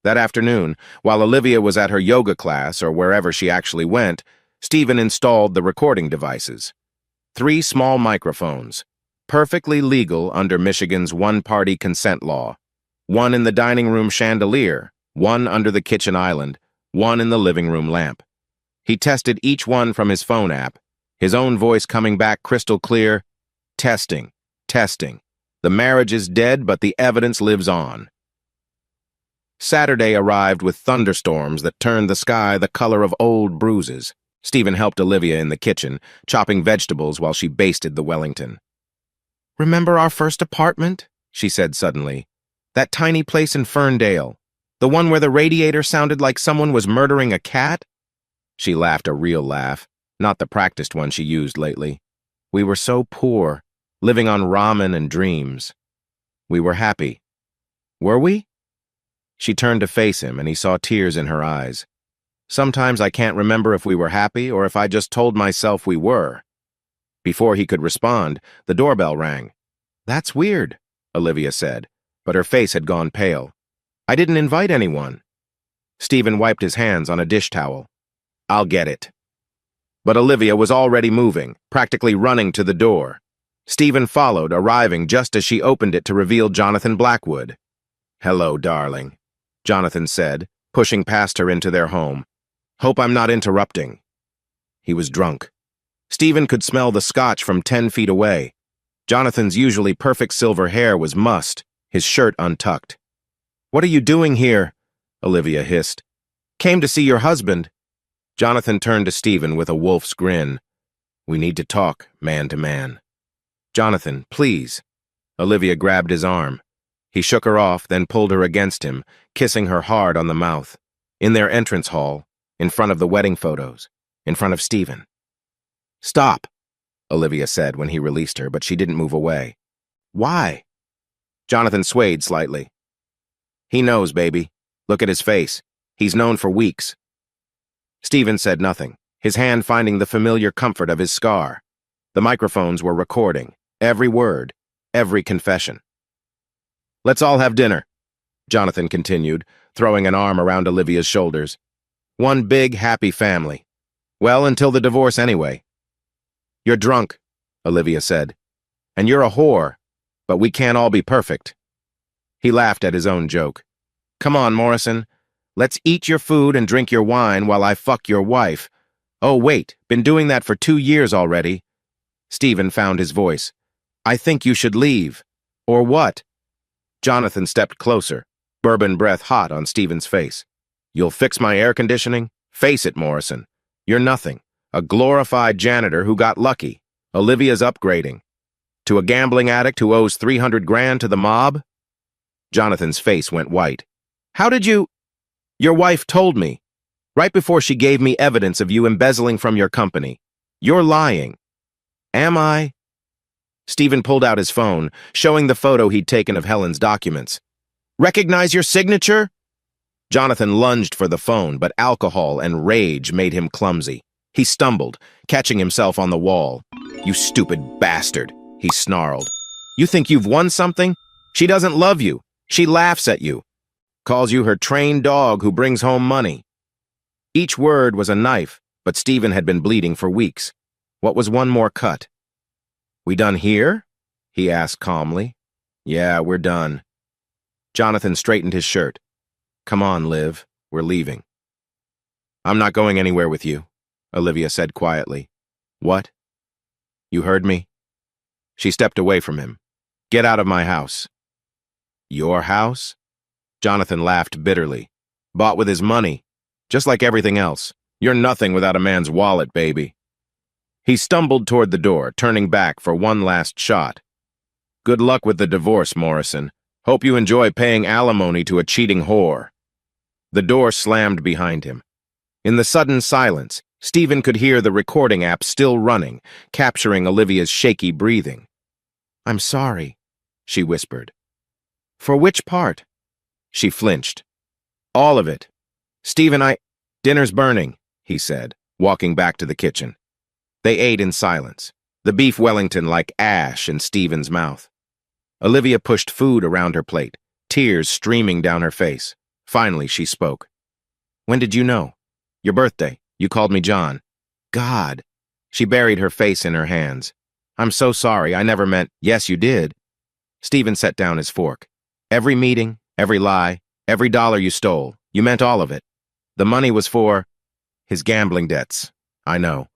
That afternoon, while Olivia was at her yoga class or wherever she actually went, Stephen installed the recording devices. 3 small microphones, perfectly legal under Michigan's one-party consent law. 1 in the dining room chandelier, 1 under the kitchen island, 1 in the living room lamp. He tested each one from his phone app, his own voice coming back crystal clear. Testing, testing. The marriage is dead, but the evidence lives on. Saturday arrived with thunderstorms that turned the sky the color of old bruises. Stephen helped Olivia in the kitchen, chopping vegetables while she basted the Wellington. "Remember our first apartment?" she said suddenly. "That tiny place in Ferndale. The one where the radiator sounded like someone was murdering a cat?" She laughed a real laugh, not the practiced one she used lately. "We were so poor, living on ramen and dreams. We were happy. Were we?" She turned to face him, and he saw tears in her eyes. "Sometimes I can't remember if we were happy or if I just told myself we were." Before he could respond, the doorbell rang. "That's weird," Olivia said, but her face had gone pale. "I didn't invite anyone." Stephen wiped his hands on a dish towel. "I'll get it." But Olivia was already moving, practically running to the door. Stephen followed, arriving just as she opened it to reveal Jonathan Blackwood. "Hello, darling," Jonathan said, pushing past her into their home. "Hope I'm not interrupting." He was drunk. Stephen could smell the scotch from 10 feet away. Jonathan's usually perfect silver hair was mussed, his shirt untucked. "What are you doing here?" Olivia hissed. "Came to see your husband." Jonathan turned to Stephen with a wolf's grin. "We need to talk, man to man." "Jonathan, please." Olivia grabbed his arm. He shook her off, then pulled her against him, kissing her hard on the mouth. In their entrance hall, in front of the wedding photos, in front of Stephen. "Stop," Olivia said when he released her, but she didn't move away. "Why?" Jonathan swayed slightly. "He knows, baby. Look at his face. He's known for weeks." Stephen said nothing, his hand finding the familiar comfort of his scar. The microphones were recording, every word, every confession. "Let's all have dinner," Jonathan continued, throwing an arm around Olivia's shoulders. "One big, happy family. Well, until the divorce anyway." "You're drunk," Olivia said. "And you're a whore, but we can't all be perfect." He laughed at his own joke. "Come on, Morrison. Let's eat your food and drink your wine while I fuck your wife. Oh, wait, been doing that for 2 years already." Stephen found his voice. "I think you should leave." "Or what?" Jonathan stepped closer, bourbon breath hot on Stephen's face. "You'll fix my air conditioning? Face it, Morrison. You're nothing. A glorified janitor who got lucky. Olivia's upgrading. To a gambling addict who owes 300 grand to the mob?" Jonathan's face went white. "How did you—" "Your wife told me. Right before she gave me evidence of you embezzling from your company. You're lying." "Am I?" Stephen pulled out his phone, showing the photo he'd taken of Helen's documents. "Recognize your signature?" Jonathan lunged for the phone, but alcohol and rage made him clumsy. He stumbled, catching himself on the wall. "You stupid bastard," he snarled. "You think you've won something? She doesn't love you. She laughs at you. Calls you her trained dog who brings home money." Each word was a knife, but Stephen had been bleeding for weeks. What was one more cut? "We done here?" he asked calmly. "Yeah, we're done." Jonathan straightened his shirt. "Come on, Liv. We're leaving." "I'm not going anywhere with you," Olivia said quietly. "What?" "You heard me?" She stepped away from him. "Get out of my house." "Your house?" Jonathan laughed bitterly. "Bought with his money. Just like everything else. You're nothing without a man's wallet, baby." He stumbled toward the door, turning back for one last shot. "Good luck with the divorce, Morrison. Hope you enjoy paying alimony to a cheating whore." The door slammed behind him. In the sudden silence, Stephen could hear the recording app still running, capturing Olivia's shaky breathing. "I'm sorry," she whispered. "For which part?" She flinched. "All of it. Stephen, dinner's burning," he said, walking back to the kitchen. They ate in silence, the beef Wellington like ash in Stephen's mouth. Olivia pushed food around her plate, tears streaming down her face. Finally, she spoke. When did you know? Your birthday. You called me John. God. She buried her face in her hands. I'm so sorry. I never meant. Yes, you did. Stephen set down his fork. Every meeting, every lie, every dollar you stole, you meant all of it. The money was for his gambling debts. I know.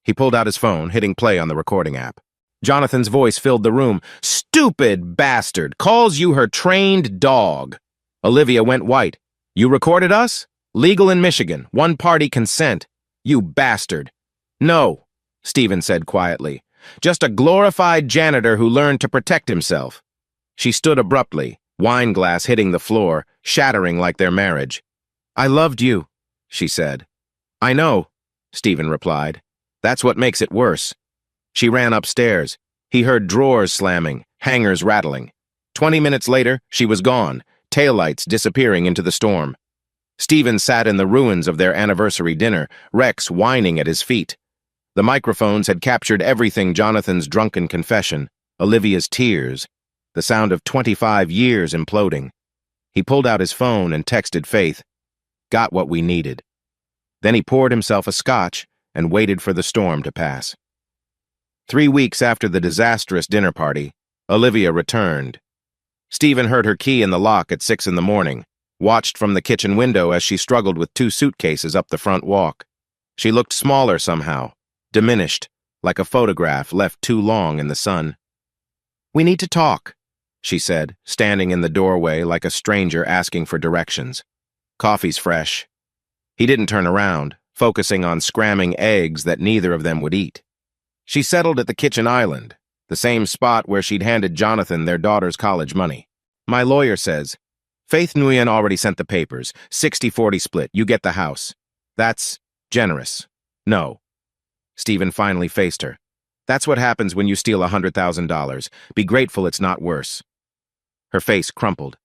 He pulled out his phone, hitting play on the recording app. Jonathan's voice filled the room. Stupid bastard! Calls you her trained dog. Olivia went white. You recorded us? Legal in Michigan. One-party consent. You bastard. No, Stephen said quietly. Just a glorified janitor who learned to protect himself. She stood abruptly, wine glass hitting the floor, shattering like their marriage. I loved you, she said. I know, Stephen replied. That's what makes it worse. She ran upstairs. He heard drawers slamming, hangers rattling. 20 minutes later, she was gone, taillights disappearing into the storm. Stephen sat in the ruins of their anniversary dinner, Rex whining at his feet. The microphones had captured everything: Jonathan's drunken confession, Olivia's tears, the sound of 25 years imploding. He pulled out his phone and texted Faith, "Got what we needed." Then he poured himself a scotch and waited for the storm to pass. 3 weeks after the disastrous dinner party, Olivia returned. Stephen heard her key in the lock at 6 in the morning, watched from the kitchen window as she struggled with 2 suitcases up the front walk. She looked smaller somehow, diminished, like a photograph left too long in the sun. We need to talk, she said, standing in the doorway like a stranger asking for directions. Coffee's fresh. He didn't turn around, focusing on scramming eggs that neither of them would eat. She settled at the kitchen island, the same spot where she'd handed Jonathan their daughter's college money. My lawyer says, Faith Nguyen already sent the papers, 60-40 split, you get the house. That's generous. No. Stephen finally faced her. That's what happens when you steal $100,000. Be grateful it's not worse. Her face crumpled.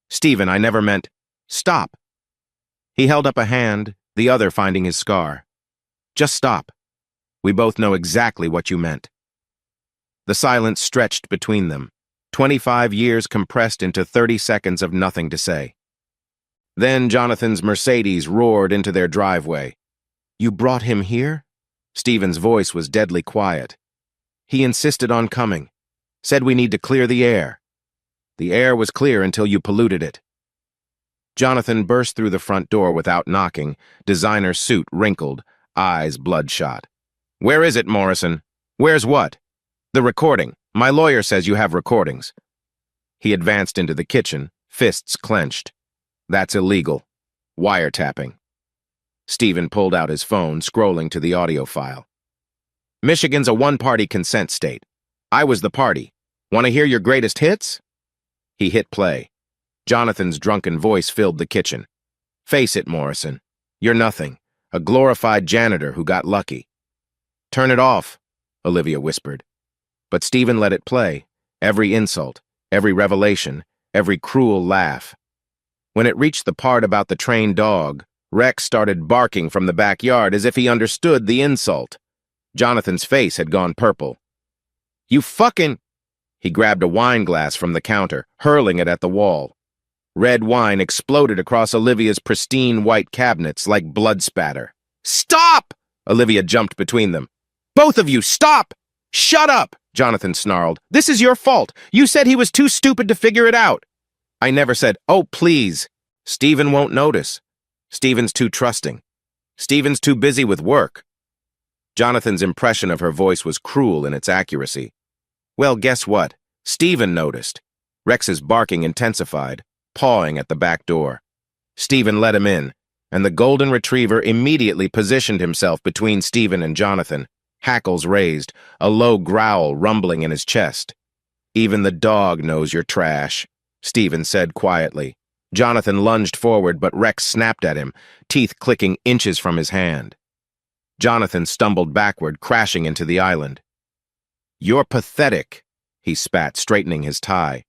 Stephen, I never meant. Stop. He held up a hand, the other finding his scar. Just stop. We both know exactly what you meant. The silence stretched between them, 25 years compressed into 30 seconds of nothing to say. Then Jonathan's Mercedes roared into their driveway. You brought him here? Stephen's voice was deadly quiet. He insisted on coming, said we need to clear the air. The air was clear until you polluted it. Jonathan burst through the front door without knocking, designer suit wrinkled, eyes bloodshot. Where is it, Morrison? Where's what? The recording. My lawyer says you have recordings. He advanced into the kitchen, fists clenched. That's illegal. Wiretapping. Stephen pulled out his phone, scrolling to the audio file. Michigan's a one-party consent state. I was the party. Want to hear your greatest hits? He hit play. Jonathan's drunken voice filled the kitchen. Face it, Morrison. You're nothing. A glorified janitor who got lucky. Turn it off, Olivia whispered. But Stephen let it play. Every insult, every revelation, every cruel laugh. When it reached the part about the trained dog, Rex started barking from the backyard as if he understood the insult. Jonathan's face had gone purple. You fucking... He grabbed a wine glass from the counter, hurling it at the wall. Red wine exploded across Olivia's pristine white cabinets like blood spatter. Stop! Olivia jumped between them. Both of you, stop! Shut up! Jonathan snarled. This is your fault. You said he was too stupid to figure it out. I never said, oh, please. Stephen won't notice. Stephen's too trusting. Stephen's too busy with work. Jonathan's impression of her voice was cruel in its accuracy. Well, guess what? Stephen noticed. Rex's barking intensified, pawing at the back door. Stephen let him in, and the golden retriever immediately positioned himself between Stephen and Jonathan, hackles raised, a low growl rumbling in his chest. Even the dog knows you're trash, Stephen said quietly. Jonathan lunged forward, but Rex snapped at him, teeth clicking inches from his hand. Jonathan stumbled backward, crashing into the island. You're pathetic, he spat, straightening his tie.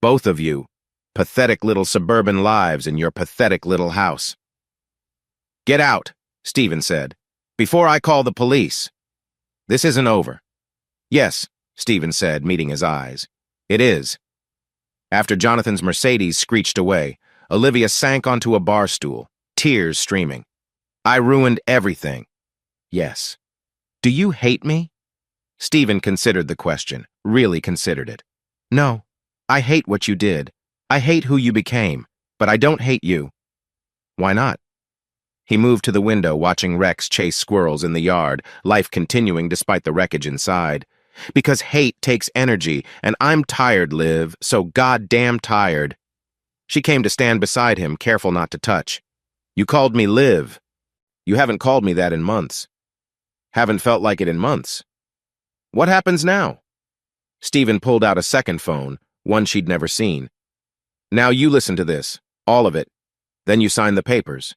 Both of you. Pathetic little suburban lives in your pathetic little house. Get out, Stephen said, before I call the police. This isn't over. Yes, Stephen said, meeting his eyes. It is. After Jonathan's Mercedes screeched away, Olivia sank onto a bar stool, tears streaming. I ruined everything. Yes. Do you hate me? Stephen considered the question, really considered it. No. I hate what you did. I hate who you became, but I don't hate you. Why not? He moved to the window, watching Rex chase squirrels in the yard, life continuing despite the wreckage inside. Because hate takes energy, and I'm tired, Liv, so goddamn tired. She came to stand beside him, careful not to touch. You called me Liv. You haven't called me that in months. Haven't felt like it in months. What happens now? Stephen pulled out a second phone, one she'd never seen. Now you listen to this, all of it. Then you sign the papers.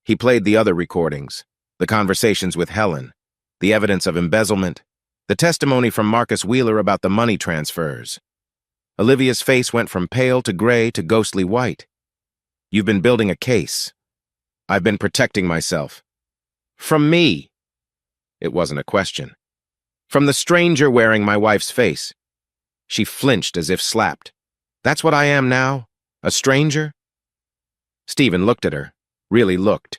He played the other recordings, the conversations with Helen, the evidence of embezzlement, the testimony from Marcus Wheeler about the money transfers. Olivia's face went from pale to gray to ghostly white. You've been building a case. I've been protecting myself. From me. It wasn't a question. From the stranger wearing my wife's face. She flinched as if slapped. That's what I am now? A stranger? Stephen looked at her, really looked,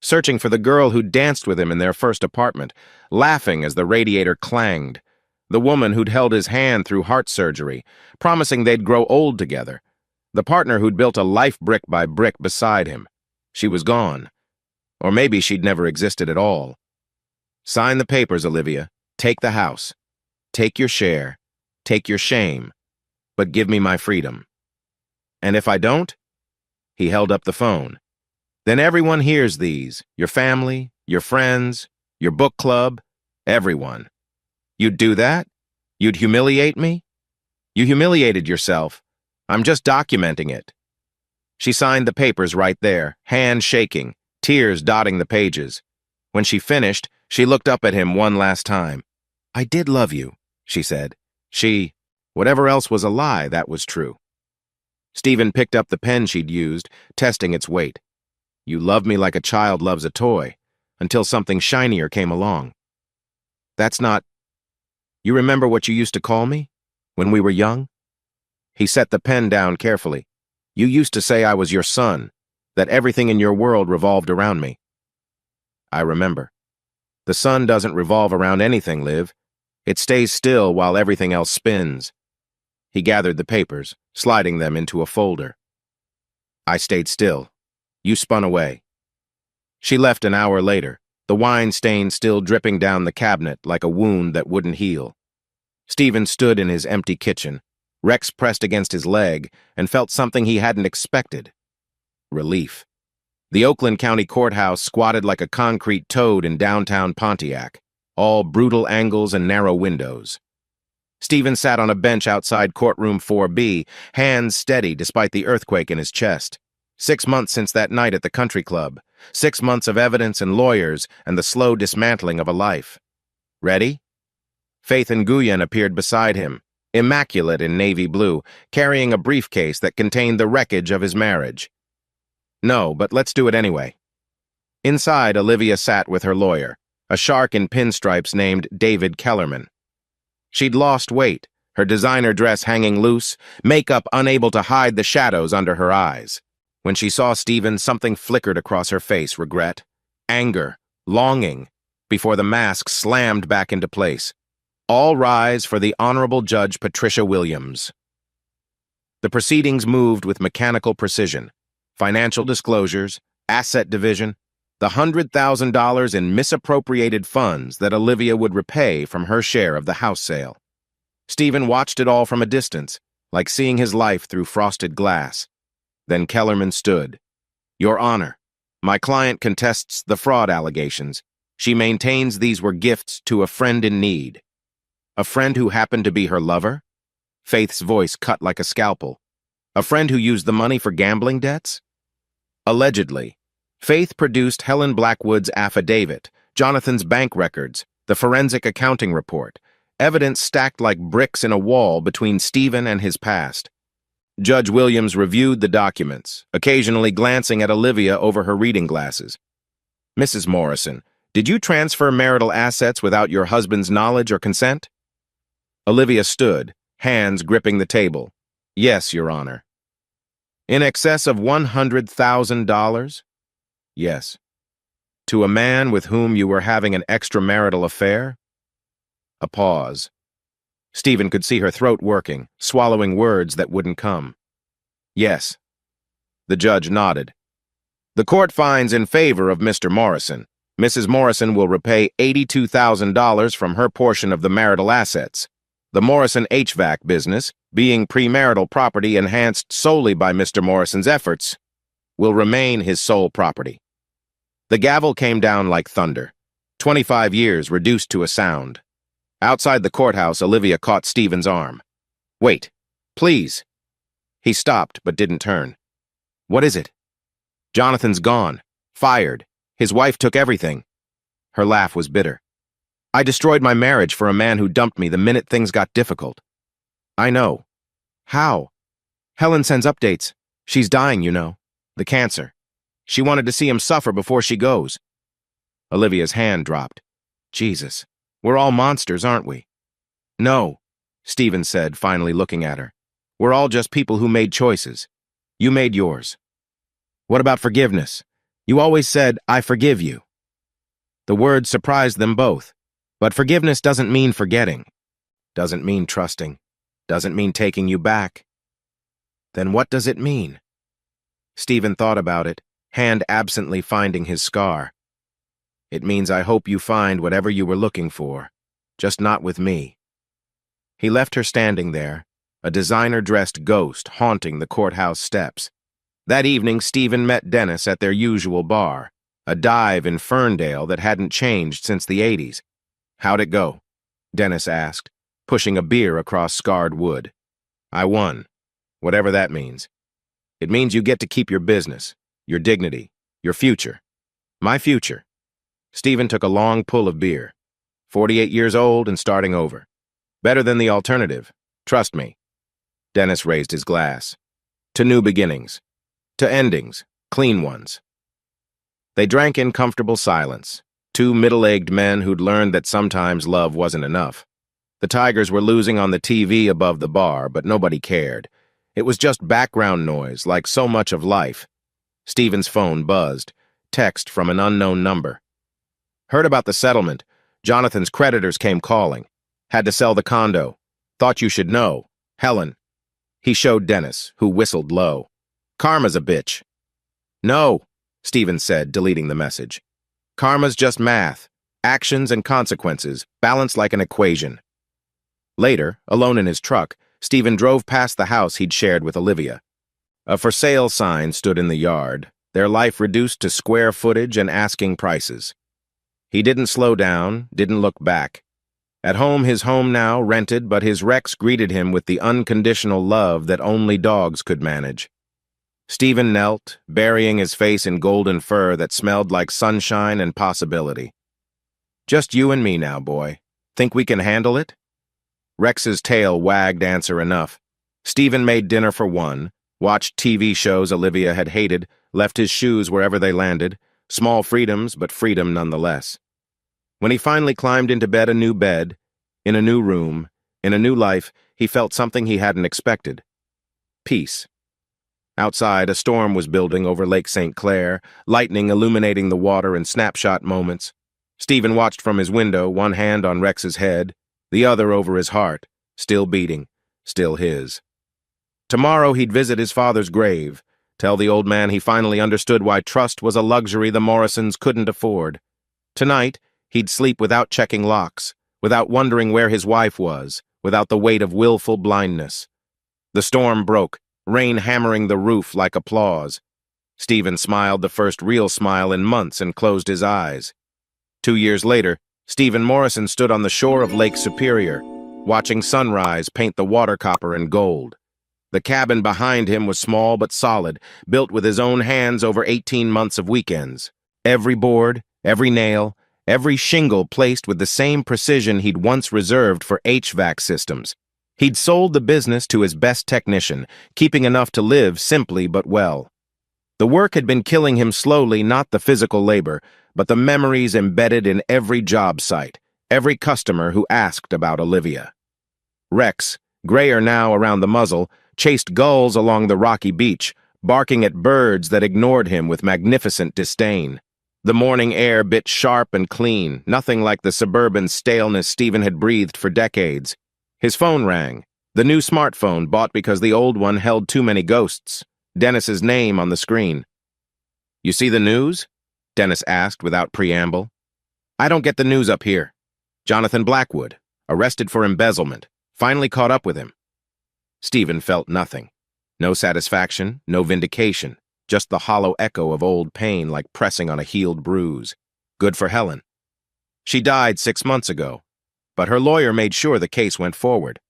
searching for the girl who'd danced with him in their first apartment, laughing as the radiator clanged, the woman who'd held his hand through heart surgery, promising they'd grow old together, the partner who'd built a life brick by brick beside him. She was gone. Or maybe she'd never existed at all. Sign the papers, Olivia. Take the house. Take your share. Take your shame. But give me my freedom. And if I don't? He held up the phone. Then everyone hears these, your family, your friends, your book club, everyone. You'd do that? You'd humiliate me? You humiliated yourself. I'm just documenting it. She signed the papers right there, hand shaking, tears dotting the pages. When she finished, she looked up at him one last time. I did love you, she said. Whatever else was a lie, that was true. Stephen picked up the pen she'd used, testing its weight. You loved me like a child loves a toy, until something shinier came along. That's not... You remember what you used to call me? When we were young? He set the pen down carefully. You used to say I was your son, that everything in your world revolved around me. I remember. The sun doesn't revolve around anything, Liv. It stays still while everything else spins. He gathered the papers, sliding them into a folder. I stayed still. You spun away. She left an hour later, the wine stain still dripping down the cabinet like a wound that wouldn't heal. Stephen stood in his empty kitchen. Rex pressed against his leg and felt something he hadn't expected. Relief. The Oakland County Courthouse squatted like a concrete toad in downtown Pontiac, all brutal angles and narrow windows. Stephen sat on a bench outside courtroom 4B, hands steady despite the earthquake in his chest. 6 months since that night at the country club. 6 months of evidence and lawyers and the slow dismantling of a life. Ready? Faith Nguyen appeared beside him, immaculate in navy blue, carrying a briefcase that contained the wreckage of his marriage. No, but let's do it anyway. Inside, Olivia sat with her lawyer, a shark in pinstripes named David Kellerman. She'd lost weight, her designer dress hanging loose, makeup unable to hide the shadows under her eyes. When she saw Stephen, something flickered across her face, regret, anger, longing, before the mask slammed back into place. All rise for the Honorable Judge Patricia Williams. The proceedings moved with mechanical precision. Financial disclosures, asset division, the $100,000 in misappropriated funds that Olivia would repay from her share of the house sale. Stephen watched it all from a distance, like seeing his life through frosted glass. Then Kellerman stood. Your Honor, my client contests the fraud allegations. She maintains these were gifts to a friend in need. A friend who happened to be her lover? Faith's voice cut like a scalpel. A friend who used the money for gambling debts? Allegedly. Faith produced Helen Blackwood's affidavit, Jonathan's bank records, the forensic accounting report, evidence stacked like bricks in a wall between Stephen and his past. Judge Williams reviewed the documents, occasionally glancing at Olivia over her reading glasses. Mrs. Morrison, did you transfer marital assets without your husband's knowledge or consent? Olivia stood, hands gripping the table. Yes, Your Honor. In excess of $100,000? Yes. To a man with whom you were having an extramarital affair? A pause. Stephen could see her throat working, swallowing words that wouldn't come. Yes. The judge nodded. The court finds in favor of Mr. Morrison. Mrs. Morrison will repay $82,000 from her portion of the marital assets. The Morrison HVAC business, being premarital property enhanced solely by Mr. Morrison's efforts, will remain his sole property. The gavel came down like thunder. 25 years reduced to a sound. Outside the courthouse, Olivia caught Stephen's arm. Wait, please. He stopped but didn't turn. What is it? Jonathan's gone. Fired. His wife took everything. Her laugh was bitter. I destroyed my marriage for a man who dumped me the minute things got difficult. I know. How? Helen sends updates. She's dying, you know. The cancer. She wanted to see him suffer before she goes. Olivia's hand dropped. Jesus, we're all monsters, aren't we? No, Stephen said, finally looking at her. We're all just people who made choices. You made yours. What about forgiveness? You always said, I forgive you. The word surprised them both. But forgiveness doesn't mean forgetting. Doesn't mean trusting. Doesn't mean taking you back. Then what does it mean? Stephen thought about it, hand absently finding his scar. It means I hope you find whatever you were looking for, just not with me. He left her standing there, a designer-dressed ghost haunting the courthouse steps. That evening, Stephen met Dennis at their usual bar, a dive in Ferndale that hadn't changed since the 80s. How'd it go? Dennis asked, pushing a beer across scarred wood. I won, whatever that means. It means you get to keep your business, your dignity, your future. My future. Stephen took a long pull of beer. 48 years old and starting over. Better than the alternative. Trust me. Dennis raised his glass. To new beginnings. To endings. Clean ones. They drank in comfortable silence. Two middle-aged men who'd learned that sometimes love wasn't enough. The Tigers were losing on the TV above the bar, but nobody cared. It was just background noise, like so much of life. Stephen's phone buzzed. Text from an unknown number. Heard about the settlement. Jonathan's creditors came calling. Had to sell the condo. Thought you should know. Helen. He showed Dennis, who whistled low. Karma's a bitch. No, Stephen said, deleting the message. Karma's just math. Actions and consequences, balanced like an equation. Later, alone in his truck, Stephen drove past the house he'd shared with Olivia. A for sale sign stood in the yard, their life reduced to square footage and asking prices. He didn't slow down, didn't look back. At home, his home now, rented, but his Rex greeted him with the unconditional love that only dogs could manage. Stephen knelt, burying his face in golden fur that smelled like sunshine and possibility. Just you and me now, boy. Think we can handle it? Rex's tail wagged answer enough. Stephen made dinner for one, watched TV shows Olivia had hated, left his shoes wherever they landed, small freedoms, but freedom nonetheless. When he finally climbed into bed, a new bed, in a new room, in a new life, he felt something he hadn't expected. Peace. Outside, a storm was building over Lake St. Clair, lightning illuminating the water in snapshot moments. Stephen watched from his window, one hand on Rex's head, the other over his heart, still beating, still his. Tomorrow he'd visit his father's grave, tell the old man he finally understood why trust was a luxury the Morrisons couldn't afford. Tonight, he'd sleep without checking locks, without wondering where his wife was, without the weight of willful blindness. The storm broke, rain hammering the roof like applause. Stephen smiled the first real smile in months and closed his eyes. 2 years later, Stephen Morrison stood on the shore of Lake Superior, watching sunrise paint the water copper in gold. The cabin behind him was small but solid, built with his own hands over 18 months of weekends. Every board, every nail, every shingle placed with the same precision he'd once reserved for HVAC systems. He'd sold the business to his best technician, keeping enough to live simply but well. The work had been killing him slowly, not the physical labor, but the memories embedded in every job site, every customer who asked about Olivia. Rex, grayer now around the muzzle, chased gulls along the rocky beach, barking at birds that ignored him with magnificent disdain. The morning air bit sharp and clean, nothing like the suburban staleness Stephen had breathed for decades. His phone rang, the new smartphone bought because the old one held too many ghosts. Dennis's name on the screen. "You see the news?" Dennis asked without preamble. "I don't get the news up here. Jonathan Blackwood, arrested for embezzlement, finally caught up with him." Stephen felt nothing. No satisfaction, no vindication, just the hollow echo of old pain like pressing on a healed bruise. Good for Helen. She died 6 months ago, but her lawyer made sure the case went forward.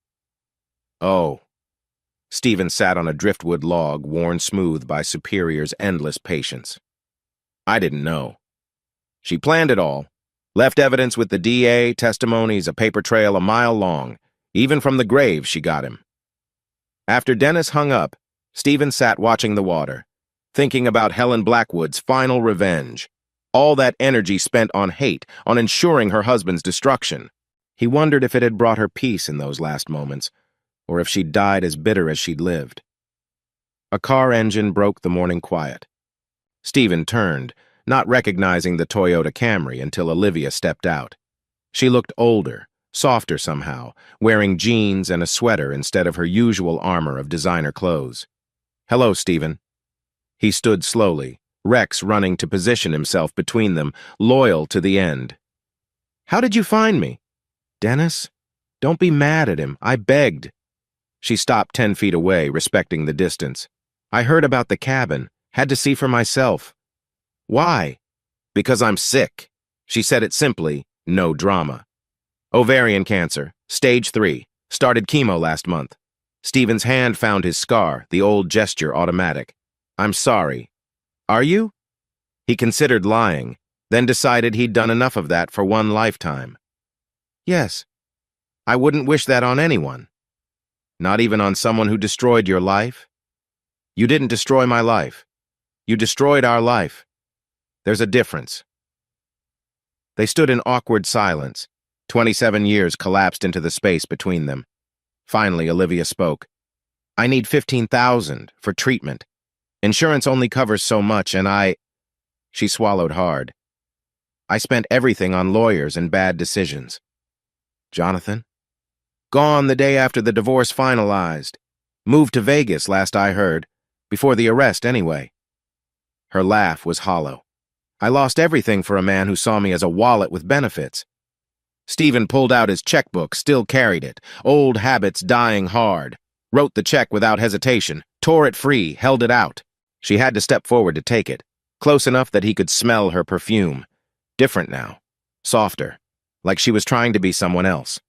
Oh. Stephen sat on a driftwood log worn smooth by Superior's endless patience. "I didn't know. She planned it all. Left evidence with the DA, testimonies, a paper trail a mile long. Even from the grave, she got him." After Dennis hung up, Stephen sat watching the water, thinking about Helen Blackwood's final revenge. All that energy spent on hate, on ensuring her husband's destruction. He wondered if it had brought her peace in those last moments, or if she'd died as bitter as she'd lived. A car engine broke the morning quiet. Stephen turned, not recognizing the Toyota Camry until Olivia stepped out. She looked older, softer somehow, wearing jeans and a sweater instead of her usual armor of designer clothes. "Hello, Stephen." He stood slowly, Rex running to position himself between them, loyal to the end. "How did you find me?" "Dennis? Don't be mad at him. I begged." She stopped 10 feet away, respecting the distance. "I heard about the cabin. Had to see for myself." "Why?" "Because I'm sick." She said it simply, no drama. "Ovarian cancer, stage 3. Started chemo last month." Stephen's hand found his scar, the old gesture automatic. "I'm sorry." "Are you?" He considered lying, then decided he'd done enough of that for one lifetime. "Yes. I wouldn't wish that on anyone." "Not even on someone who destroyed your life?" "You didn't destroy my life. You destroyed our life. There's a difference." They stood in awkward silence. 27 years collapsed into the space between them. Finally, Olivia spoke. "I need $15,000 for treatment. Insurance only covers so much, and I—" She swallowed hard. "I spent everything on lawyers and bad decisions." "Jonathan?" "Gone the day after the divorce finalized. Moved to Vegas, last I heard. Before the arrest, anyway." Her laugh was hollow. "I lost everything for a man who saw me as a wallet with benefits." Stephen pulled out his checkbook, still carried it, old habits dying hard. Wrote the check without hesitation, tore it free, held it out. She had to step forward to take it, close enough that he could smell her perfume. Different now, softer, like she was trying to be someone else.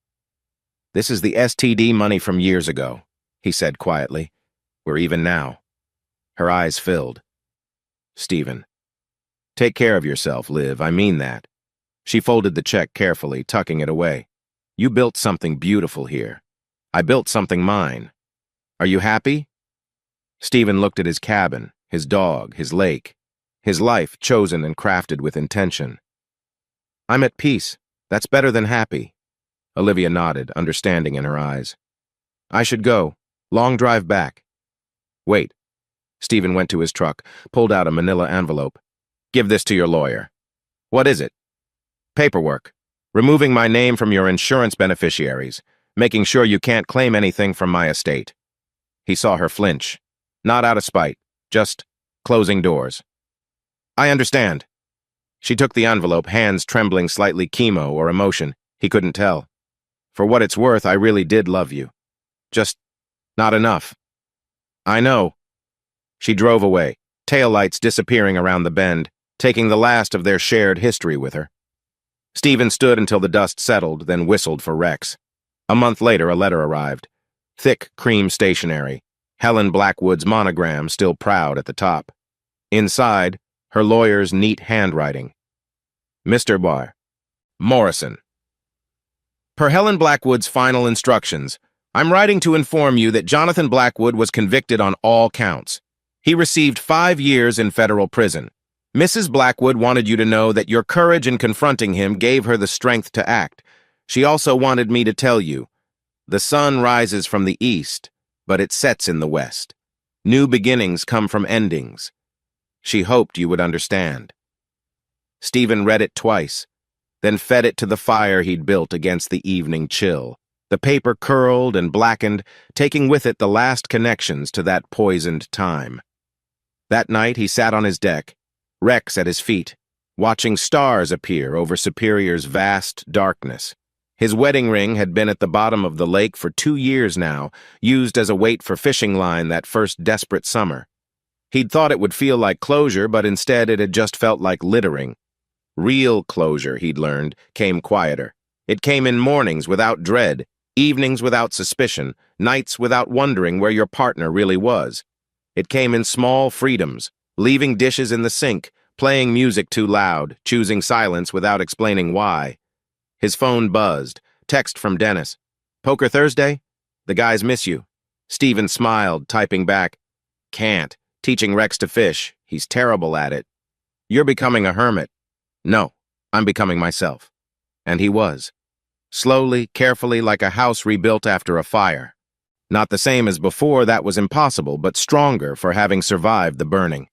"This is the STD money from years ago," he said quietly. "We're even now." Her eyes filled. "Stephen, take care of yourself, Liv, I mean that." She folded the check carefully, tucking it away. "You built something beautiful here. I built something mine. Are you happy?" Stephen looked at his cabin, his dog, his lake, his life chosen and crafted with intention. "I'm at peace. That's better than happy." Olivia nodded, understanding in her eyes. "I should go. Long drive back." "Wait." Stephen went to his truck, pulled out a manila envelope. "Give this to your lawyer." "What is it?" "Paperwork. Removing my name from your insurance beneficiaries, making sure you can't claim anything from my estate." He saw her flinch. Not out of spite, just closing doors. "I understand." She took the envelope, hands trembling slightly chemo or emotion. He couldn't tell. "For what it's worth, I really did love you. Just not enough." "I know." She drove away, taillights disappearing around the bend, taking the last of their shared history with her. Stephen stood until the dust settled, then whistled for Rex. A month later, a letter arrived. Thick cream stationery, Helen Blackwood's monogram still proud at the top. Inside, her lawyer's neat handwriting. "Mr. Barr. Morrison. Per Helen Blackwood's final instructions, I'm writing to inform you that Jonathan Blackwood was convicted on all counts. He received 5 years in federal prison. Mrs. Blackwood wanted you to know that your courage in confronting him gave her the strength to act. She also wanted me to tell you, the sun rises from the east, but it sets in the West. New beginnings come from endings. She hoped you would understand. Stephen read it twice, then fed it to the fire he'd built against the evening chill. The paper curled and blackened, taking with it the last connections to that poisoned time. That night he sat on his deck, Rex at his feet, watching stars appear over Superior's vast darkness. His wedding ring had been at the bottom of the lake for 2 years now, used as a weight for fishing line that first desperate summer. He'd thought it would feel like closure, but instead it had just felt like littering. Real closure, he'd learned, came quieter. It came in mornings without dread, evenings without suspicion, nights without wondering where your partner really was. It came in small freedoms, leaving dishes in the sink, playing music too loud, choosing silence without explaining why. His phone buzzed. Text from Dennis. "Poker Thursday? The guys miss you." Stephen smiled, typing back, "Can't. Teaching Rex to fish. He's terrible at it." "You're becoming a hermit." "No, I'm becoming myself." And he was. Slowly, carefully, like a house rebuilt after a fire. Not the same as before, that was impossible, but stronger for having survived the burning.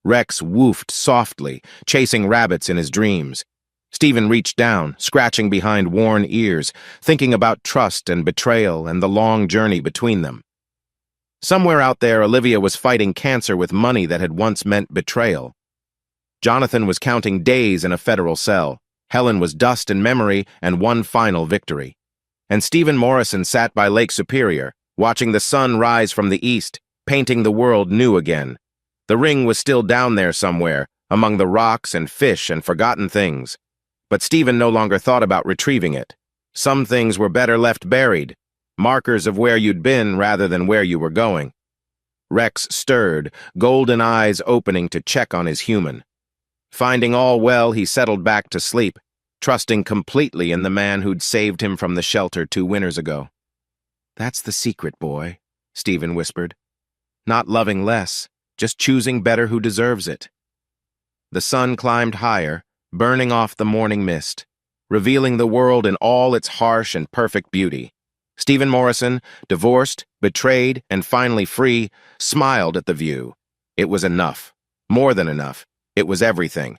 Rex woofed softly, chasing rabbits in his dreams. Stephen reached down, scratching behind worn ears, thinking about trust and betrayal and the long journey between them. Somewhere out there, Olivia was fighting cancer with money that had once meant betrayal. Jonathan was counting days in a federal cell. Helen was dust and memory and one final victory. And Stephen Morrison sat by Lake Superior, watching the sun rise from the east, painting the world new again. The ring was still down there somewhere, among the rocks and fish and forgotten things. But Stephen no longer thought about retrieving it. Some things were better left buried, markers of where you'd been rather than where you were going. Rex stirred, golden eyes opening to check on his human. Finding all well, he settled back to sleep, trusting completely in the man who'd saved him from the shelter 2 winters ago. "That's the secret, boy," Stephen whispered. "Not loving less, just choosing better who deserves it." The sun climbed higher, burning off the morning mist, revealing the world in all its harsh and perfect beauty. Stephen Morrison, divorced, betrayed, and finally free, smiled at the view. It was enough. More than enough. It was everything.